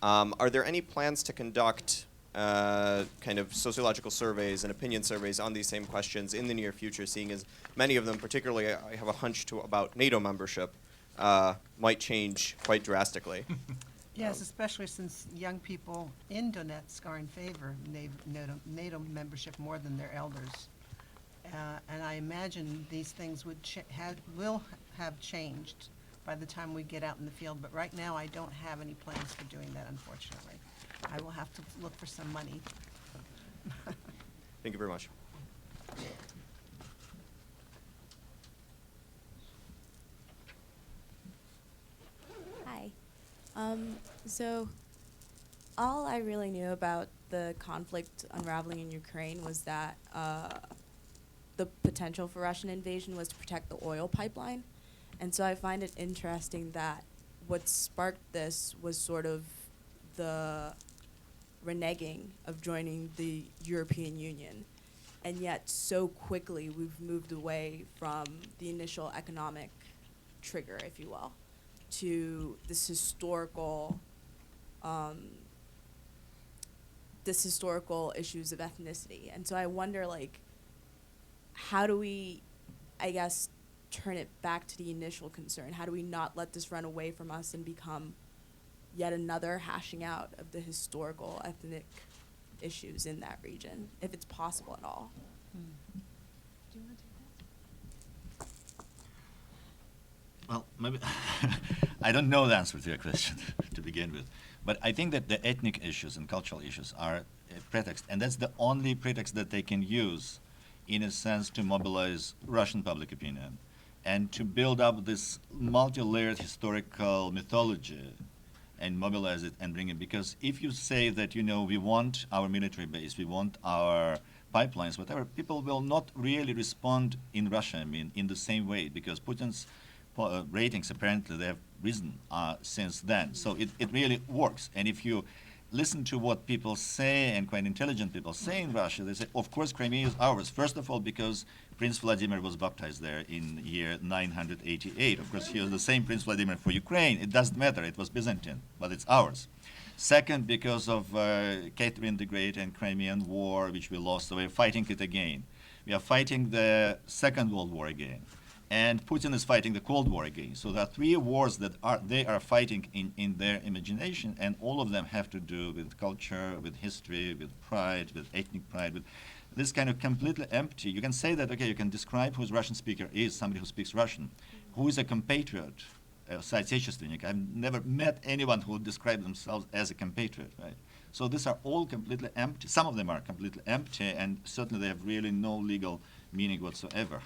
are there any plans to conduct kind of sociological surveys and opinion surveys on these same questions in the near future, seeing as many of them, particularly I have a hunch about NATO membership, might change quite drastically? Yes, especially since young people in Donetsk are in favor of NATO membership more than their elders. And I imagine these things will have changed by the time we get out in the field. But right now, I don't have any plans for doing that, unfortunately. I will have to look for some money. Thank you very much. Hi. So all I really knew about the conflict unraveling in Ukraine was that the potential for Russian invasion was to protect the oil pipeline. And so I find it interesting that what sparked this was sort of the reneging of joining the European Union. And yet so quickly we've moved away from the initial economic trigger, if you will, to this historical issues of ethnicity. And so I wonder, like, how do we, I guess, turn it back to the initial concern? How do we not let this run away from us and become yet another hashing out of the historical ethnic issues in that region, if it's possible at all? Do you want to take that? Well, maybe I don't know the answer to your question to begin with, but I think that the ethnic issues and cultural issues are a pretext, and that's the only pretext that they can use, in a sense, to mobilize Russian public opinion and to build up this multi-layered historical mythology and mobilize it and bring it. Because if you say that, we want our military base, we want our pipelines, whatever, people will not really respond in Russia, I mean, in the same way, because Putin's ratings, apparently, they have risen since then. So it really works. And if you listen to what people say, and quite intelligent people say in Russia, they say, of course, Crimea is ours. First of all, because Prince Vladimir was baptized there in year 988. Of course, he was the same Prince Vladimir for Ukraine. It doesn't matter. It was Byzantine, but it's ours. Second, because of Ekaterina the Great and Crimean War, which we lost, so we're fighting it again. We are fighting the Second World War again. And Putin is fighting the Cold War again. So there are three wars that they are fighting in their imagination, and all of them have to do with culture, with history, with pride, with ethnic pride, with this kind of completely empty. You can say that, okay, you can describe who the Russian speaker is, somebody who speaks Russian, who is a compatriot, соотечественник. I've never met anyone who would describe themselves as a compatriot, right? So these are all completely empty. Some of them are completely empty, and certainly they have really no legal meaning whatsoever.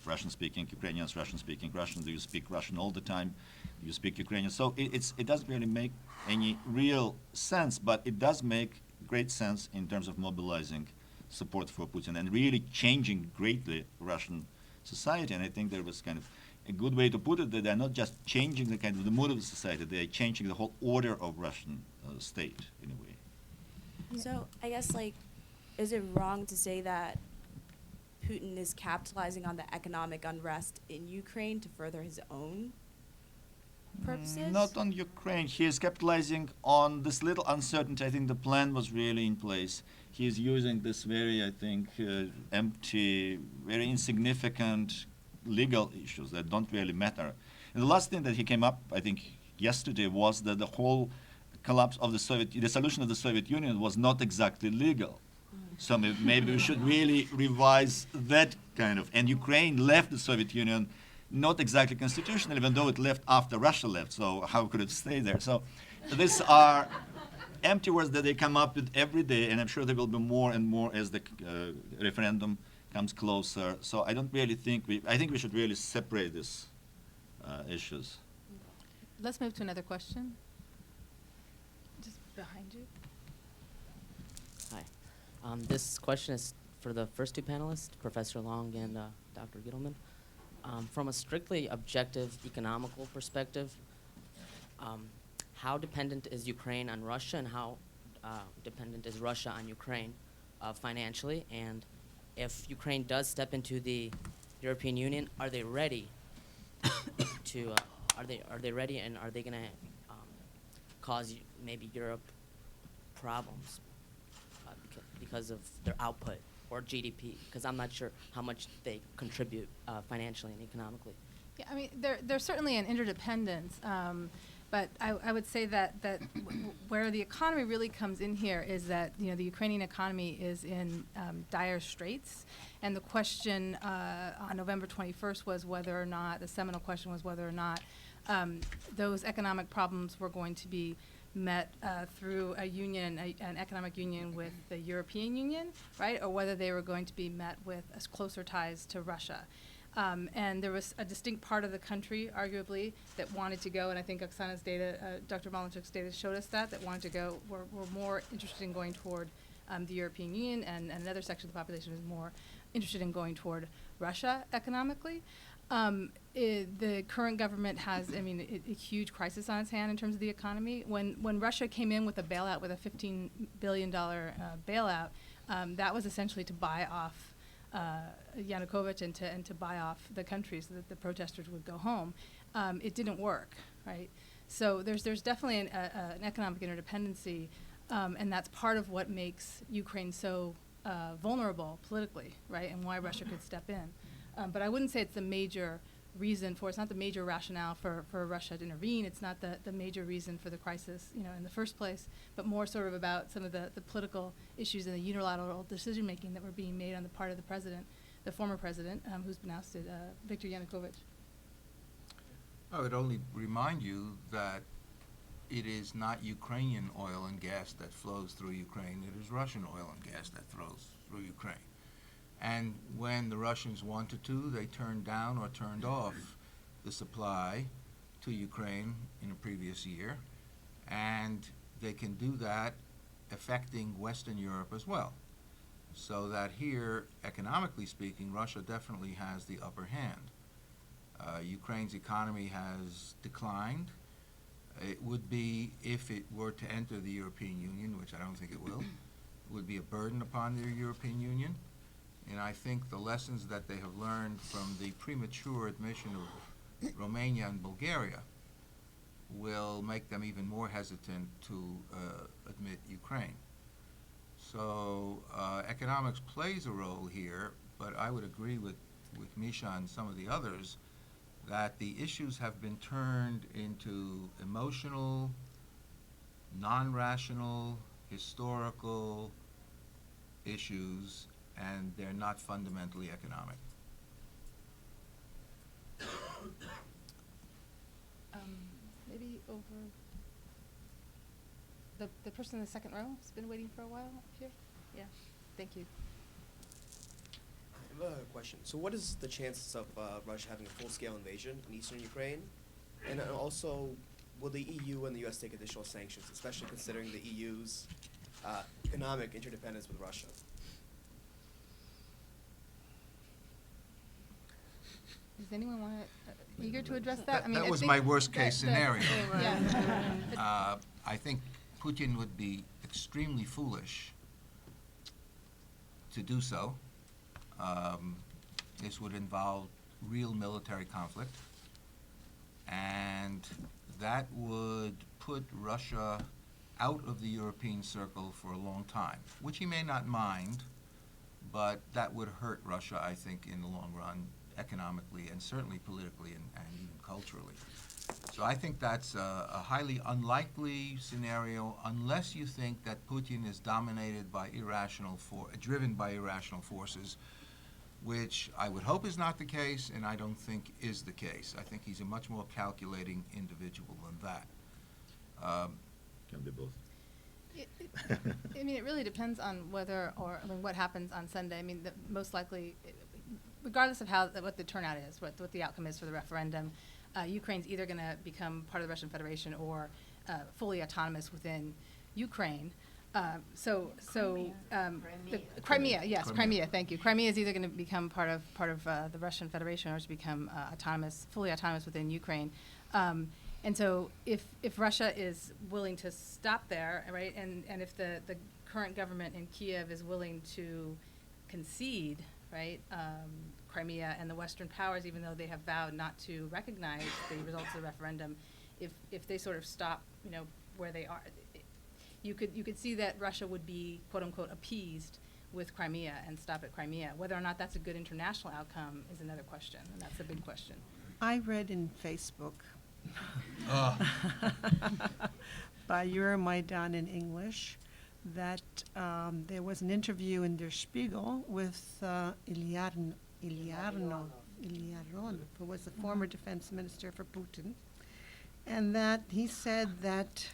Russian-speaking Ukrainians, Russian-speaking Russians, you speak Russian all the time, you speak Ukrainian. So it doesn't really make any real sense, but it does make great sense in terms of mobilizing support for Putin and really changing greatly Russian society. And I think there was kind of a good way to put it, that they're not just changing the kind of the mood of the society, they're changing the whole order of Russian state in a way. So I guess, like, is it wrong to say that Putin is capitalizing on the economic unrest in Ukraine to further his own purposes? Not on Ukraine. He is capitalizing on this little uncertainty. I think the plan was really in place. He is using this very, I think, empty, very insignificant legal issues that don't really matter. And the last thing that he came up, I think, yesterday was that the whole collapse of the dissolution of the Soviet Union was not exactly legal. So maybe we should really revise that kind of. And Ukraine left the Soviet Union not exactly constitutional, even though it left after Russia left. So how could it stay there? So these are empty words that they come up with every day, and I'm sure there will be more and more as the referendum comes closer. So I don't really think I think we should really separate these issues. Let's move to another question. Just behind you. Hi. This question is for the first two panelists, Professor Long and Dr. Gitelman. From a strictly objective economical perspective, how dependent is Ukraine on Russia, and how dependent is Russia on Ukraine financially? And if Ukraine does step into the European Union, are they ready to? Are they ready, and are they going to cause maybe Europe problems because of their output or GDP? Because I'm not sure how much they contribute financially and economically. Yeah, I mean, there's certainly an interdependence, but I would say that where the economy really comes in here is that, you know, the Ukrainian economy is in dire straits, and the question on November 21st was whether or not, the seminal question was whether or not those economic problems were going to be met through a union, an economic union with the European Union, right, or whether they were going to be met with closer ties to Russia. And there was a distinct part of the country, arguably, that wanted to go, and I think Oksana's data, Dr. Malanchuk's data showed us that wanted to go, were more interested in going toward the European Union, and another section of the population was more interested in going toward Russia economically. The current government has, I mean, a huge crisis on its hand in terms of the economy. When Russia came in with a bailout, with a $15 billion bailout, that was essentially to buy off Yanukovych and to buy off the country so that the protesters would go home. It didn't work, right? So there's definitely an economic interdependency, and that's part of what makes Ukraine so vulnerable politically, right, and why Russia could step in. But I wouldn't say it's the major reason for, it's not the major rationale for Russia to intervene. It's not the major reason for the crisis, you know, in the first place, but more sort of about some of the political issues and the unilateral decision-making that were being made on the part of the president, the former president, who's been ousted, Viktor Yanukovych. I would only remind you that it is not Ukrainian oil and gas that flows through Ukraine. It is Russian oil and gas that flows through Ukraine. And when the Russians wanted to, they turned down or turned off the supply to Ukraine in a previous year. And they can do that affecting Western Europe as well. So that here, economically speaking, Russia definitely has the upper hand. Ukraine's economy has declined. It would be, if it were to enter the European Union, which I don't think it will, would be a burden upon the European Union. And I think the lessons that they have learned from the premature admission of Romania and Bulgaria will make them even more hesitant to admit Ukraine. So economics plays a role here, but I would agree with Misha and some of the others that the issues have been turned into emotional, non-rational, historical issues, and they're not fundamentally economic. Maybe over the person in the second row has been waiting for a while up here. Yeah, thank you. I have a question. So what is the chances of Russia having a full-scale invasion in eastern Ukraine? And also, will the EU and the US take additional sanctions, especially considering the EU's economic interdependence with Russia? Does anyone want to, eager to address that? I mean, That I was think my worst case scenario. Yeah. I think Putin would be extremely foolish to do so. This would involve real military conflict, and that would put Russia out of the European circle for a long time, which he may not mind, but that would hurt Russia, I think, in the long run, economically and certainly politically and even culturally. So I think that's a highly unlikely scenario unless you think that Putin is dominated by driven by irrational forces, which I would hope is not the case, and I don't think is the case. I think he's a much more calculating individual than that. Can be both. I mean, it really depends on what happens on Sunday. I mean, most likely, regardless of what the turnout is, what the outcome is for the referendum, Ukraine's either going to become part of the Russian Federation or fully autonomous within Ukraine. Crimea, yes, Crimea. Thank you. Crimea is either going to become part of the Russian Federation or to become fully autonomous within Ukraine. And so, if Russia is willing to stop there, right, and if the current government in Kiev is willing to concede, right, Crimea and the Western powers, even though they have vowed not to recognize the results of the referendum, if they sort of stop, where they are, you could see that Russia would be, quote unquote, appeased with Crimea and stop at Crimea. Whether or not that's a good international outcome is another question, and that's a big question. I read in Facebook by Euromaidan in English that there was an interview in Der Spiegel with Ilyaronov, who was the former defense minister for Putin, and that he said that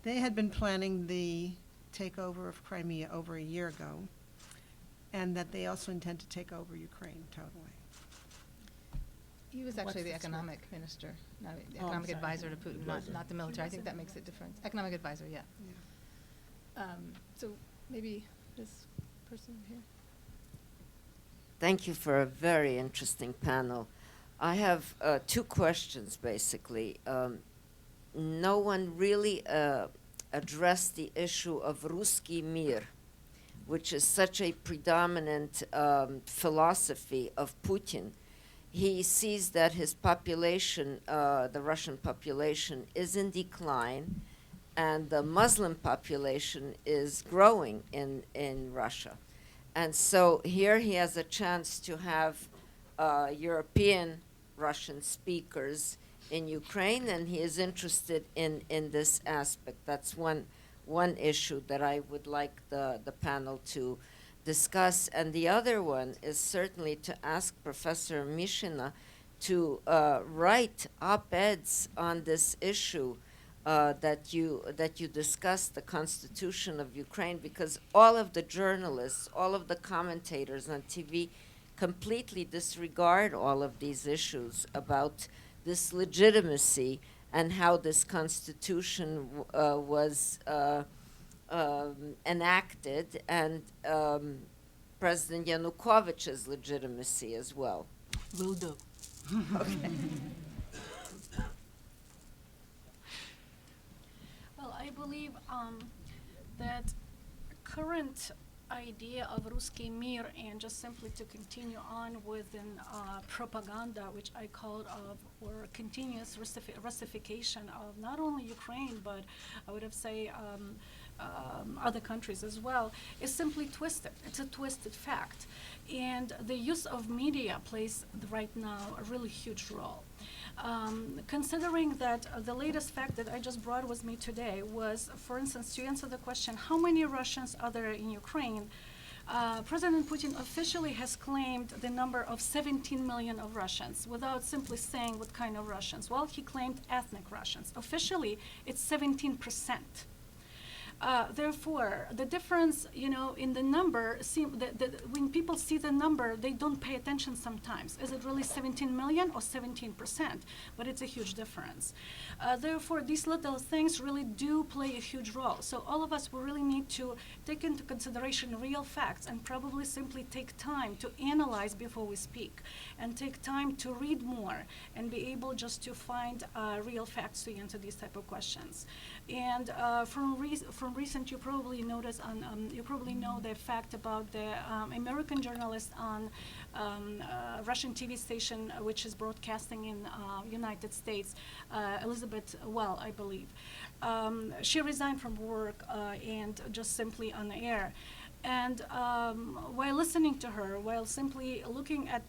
they had been planning the takeover of Crimea over a year ago, and that they also intend to take over Ukraine totally. He was actually the economic minister, not the economic advisor to Putin, not the military. I think that makes it different. Economic advisor, yeah. So maybe this person here. Thank you for a very interesting panel. I have two questions, basically. No one really addressed the issue of Ruski Mir, which is such a predominant philosophy of Putin. He sees that his population, the Russian population, is in decline, and the Muslim population is growing in Russia. And so here he has a chance to have European Russian speakers in Ukraine, and he is interested in this aspect. That's one issue that I would like the panel to discuss. And the other one is certainly to ask Professor Mishina to write op-eds on this issue that you discussed, the Constitution of Ukraine, because all of the journalists, all of the commentators on TV completely disregard all of these issues about this legitimacy and how this constitution was enacted, and President Yanukovych's legitimacy as well? Will do. Okay. Well, I believe that current idea of Ruski Mir and just simply to continue on with an propaganda, which I called or continuous Russification of not only Ukraine, but I would have say other countries as well, is simply twisted. It's a twisted fact. And the use of media plays right now a really huge role. Considering that the latest fact that I just brought with me today was, for instance, to answer the question, how many Russians are there in Ukraine? President Putin officially has claimed the number of 17 million of Russians without simply saying what kind of Russians. Well, he claimed ethnic Russians. Officially, it's 17%. Therefore, the difference, in the number, when people see the number, they don't pay attention sometimes. Is it really 17 million or 17%? But it's a huge difference. Therefore, these little things really do play a huge role. So all of us will really need to take into consideration real facts and probably simply take time to analyze before we speak and take time to read more and be able just to find real facts to answer these type of questions. And from recent, you probably notice you probably know the fact about the American journalist on Russian TV station, which is broadcasting in United States, Elizabeth Well, I believe. She resigned from work and just simply on the air. And while listening to her, while simply looking at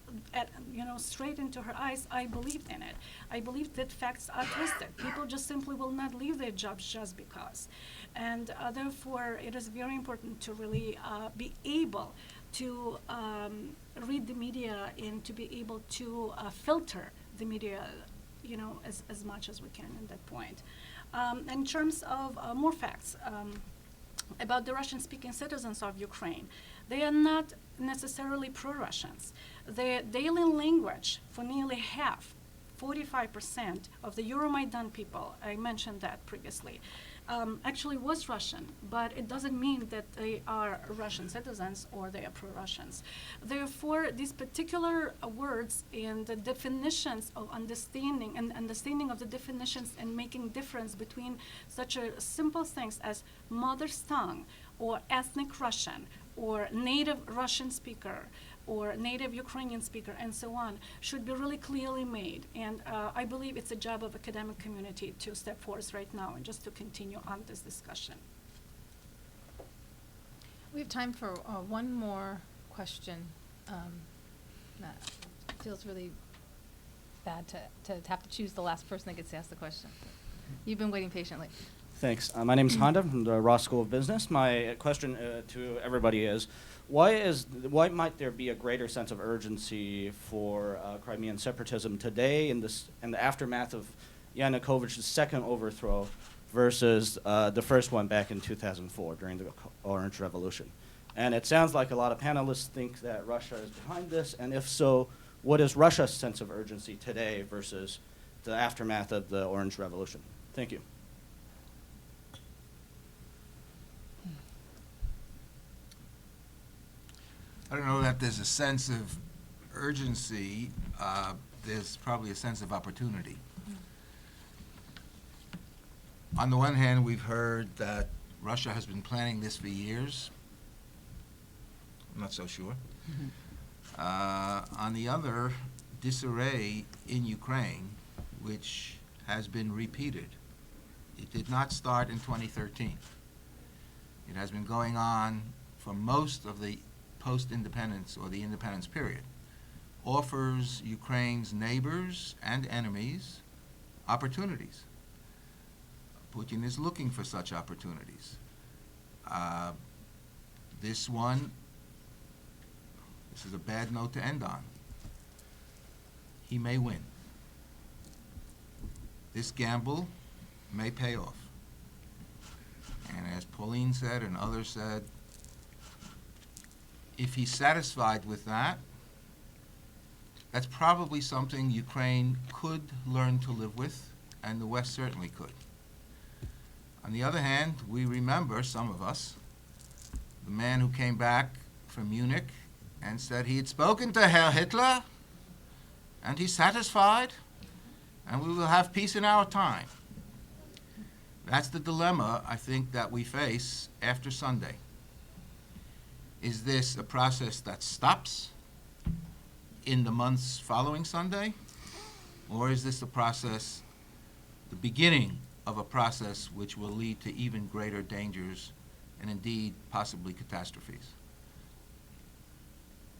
straight into her eyes, I believed in it. I believed that facts are twisted. People just simply will not leave their jobs just because. And therefore, it is very important to really be able to read the media and to be able to filter the media, as much as we can at that point. In terms of more facts, about the Russian-speaking citizens of Ukraine. They are not necessarily pro-Russians. The daily language for nearly half, 45% of the Euromaidan people, I mentioned that previously, actually was Russian, but it doesn't mean that they are Russian citizens or they are pro-Russians. Therefore, these particular words and the definitions of understanding and understanding of the definitions and making difference between such a simple things as mother's tongue or ethnic Russian or native Russian speaker or native Ukrainian speaker and so on should be really clearly made. And I believe it's a job of academic community to step forward right now and just to continue on this discussion. We have time for one more question. That feels really bad to have to choose the last person that gets to ask the question. You've been waiting patiently. Thanks. My name is Honda from the Ross School of Business. My question to everybody is, why might there be a greater sense of urgency for Crimean separatism today in the aftermath of Yanukovych's second overthrow versus the first one back in 2004 during the Orange Revolution? And it sounds like a lot of panelists think that Russia is behind this, and if so, what is Russia's sense of urgency today versus the aftermath of the Orange Revolution? Thank you. I don't know that there's a sense of urgency. There's probably a sense of opportunity. On the one hand, we've heard that Russia has been planning this for years. I'm not so sure. On the other, disarray in Ukraine, which has been repeated. It did not start in 2013. It has been going on for most of the post-independence or the independence period, offers Ukraine's neighbors and enemies opportunities. Putin is looking for such opportunities. This is a bad note to end on. He may win. This gamble may pay off. And as Pauline said and others said, if he's satisfied with that, that's probably something Ukraine could learn to live with, and the West certainly could. On the other hand, we remember, some of us, the man who came back from Munich and said he had spoken to Herr Hitler, and he's satisfied, and we will have peace in our time. That's the dilemma, I think, that we face after Sunday. Is this a process that stops in the months following Sunday? Or is this a process, the beginning of a process which will lead to even greater dangers and indeed possibly catastrophes?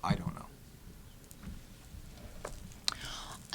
I don't know.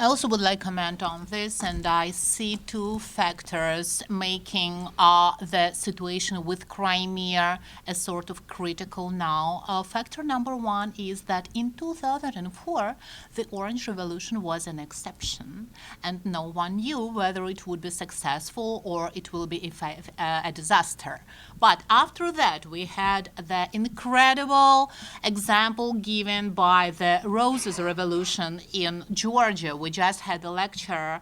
I also would like to comment on this, and I see two factors making the situation with Crimea a sort of critical now. Factor number one is that in 2004, the Orange Revolution was an exception, and no one knew whether it would be successful or it will be a disaster. But after that, we had the incredible example given by the Roses Revolution in Georgia. We just had a lecture,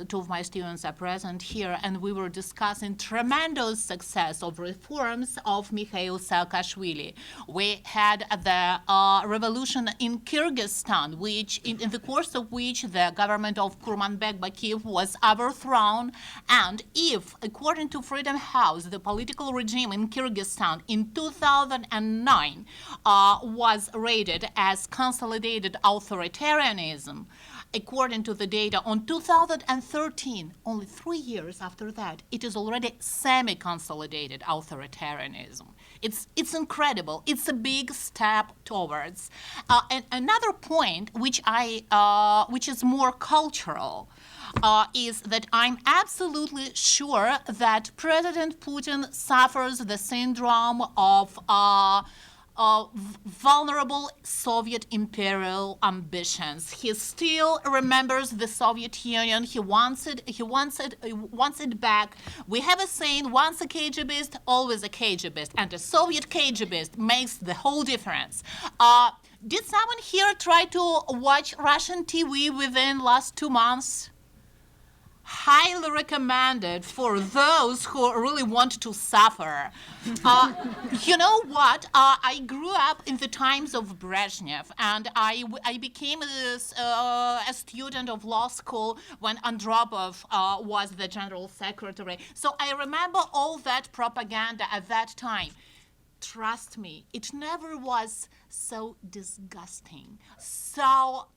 two of my students are present here, and we were discussing tremendous success of reforms of Mikhail Saakashvili. We had the revolution in Kyrgyzstan, which in the course of which the government of Kurmanbek Bakiyev was overthrown, and if, according to Freedom House, the political regime in Kyrgyzstan in 2009 was rated as consolidated authoritarianism, according to the data on 2013, only 3 years after that, it is already semi-consolidated authoritarianism. It's incredible. It's a big step towards. And another point, which is more cultural, is that I'm absolutely sure that President Putin suffers the syndrome of vulnerable Soviet imperial ambitions. He still remembers the Soviet Union. He wants it back. We have a saying: once a KGBist, always a KGBist, and a Soviet KGBist makes the whole difference. Did someone here try to watch Russian TV within last 2 months? Highly recommended for those who really want to suffer. You know what? I grew up in the times of Brezhnev, and I became a student of law school when Andropov was the general secretary. So I remember all that propaganda at that time. Trust me, it never was so disgusting, so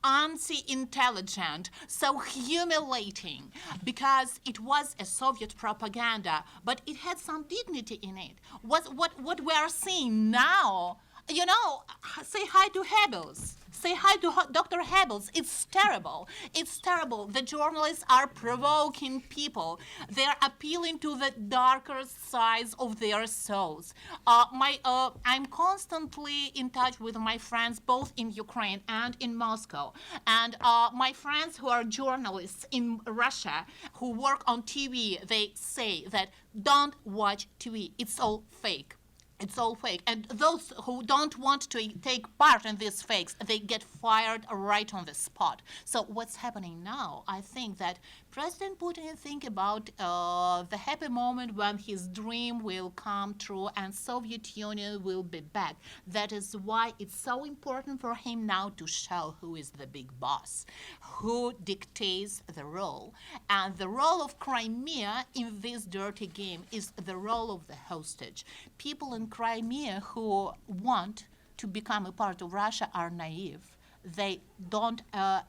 anti-intelligent, so humiliating, because it was a Soviet propaganda, but it had some dignity in it. What we are seeing now, you know, say hi to Hebels. Say hi to Dr. Hebels. It's terrible. It's terrible. The journalists are provoking people. They're appealing to the darker sides of their souls. I'm constantly in touch with my friends both in Ukraine and in Moscow. And my friends who are journalists in Russia who work on TV, they say that don't watch TV. It's all fake. It's all fake. And those who don't want to take part in these fakes, they get fired right on the spot. So what's happening now? I think that President Putin think about the happy moment when his dream will come true and Soviet Union will be back. That is why it's so important for him now to show who is the big boss, who dictates the role. And the role of Crimea in this dirty game is the role of the hostage. People in Crimea who want to become a part of Russia are naive. They don't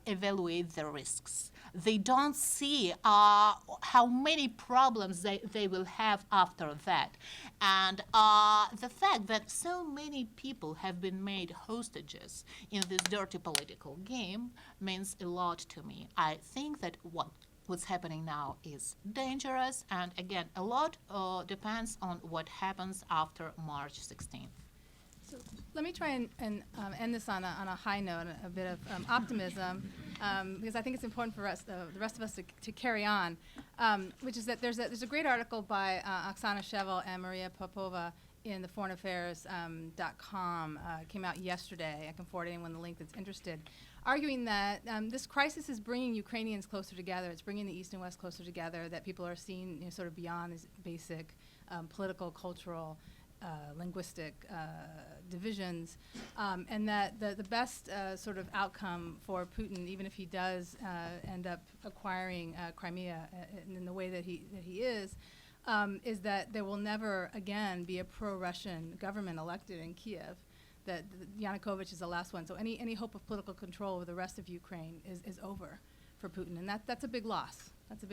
evaluate the risks. They don't see how many problems they will have after that. And the fact that so many people have been made hostages in this dirty political game means a lot to me. I think that what's happening now is dangerous, and again, a lot depends on what happens after March 16th. So let me try and end this on a high note, a bit of optimism, because I think it's important for us, the rest of us, to carry on, which is that there's a great article by Oksana Shevel and Maria Popova in the foreignaffairs.com, came out yesterday. I can forward anyone the link that's interested, arguing that this crisis is bringing Ukrainians closer together. It's bringing the East and West closer together, that people are seeing sort of beyond these basic political, cultural linguistic divisions, and that the best sort of outcome for Putin, even if he does end up acquiring Crimea in the way that he is that there will never again be a pro-Russian government elected in Kiev. That Yanukovych is the last one. So any hope of political control over the rest of Ukraine is over for Putin, and that's a big loss.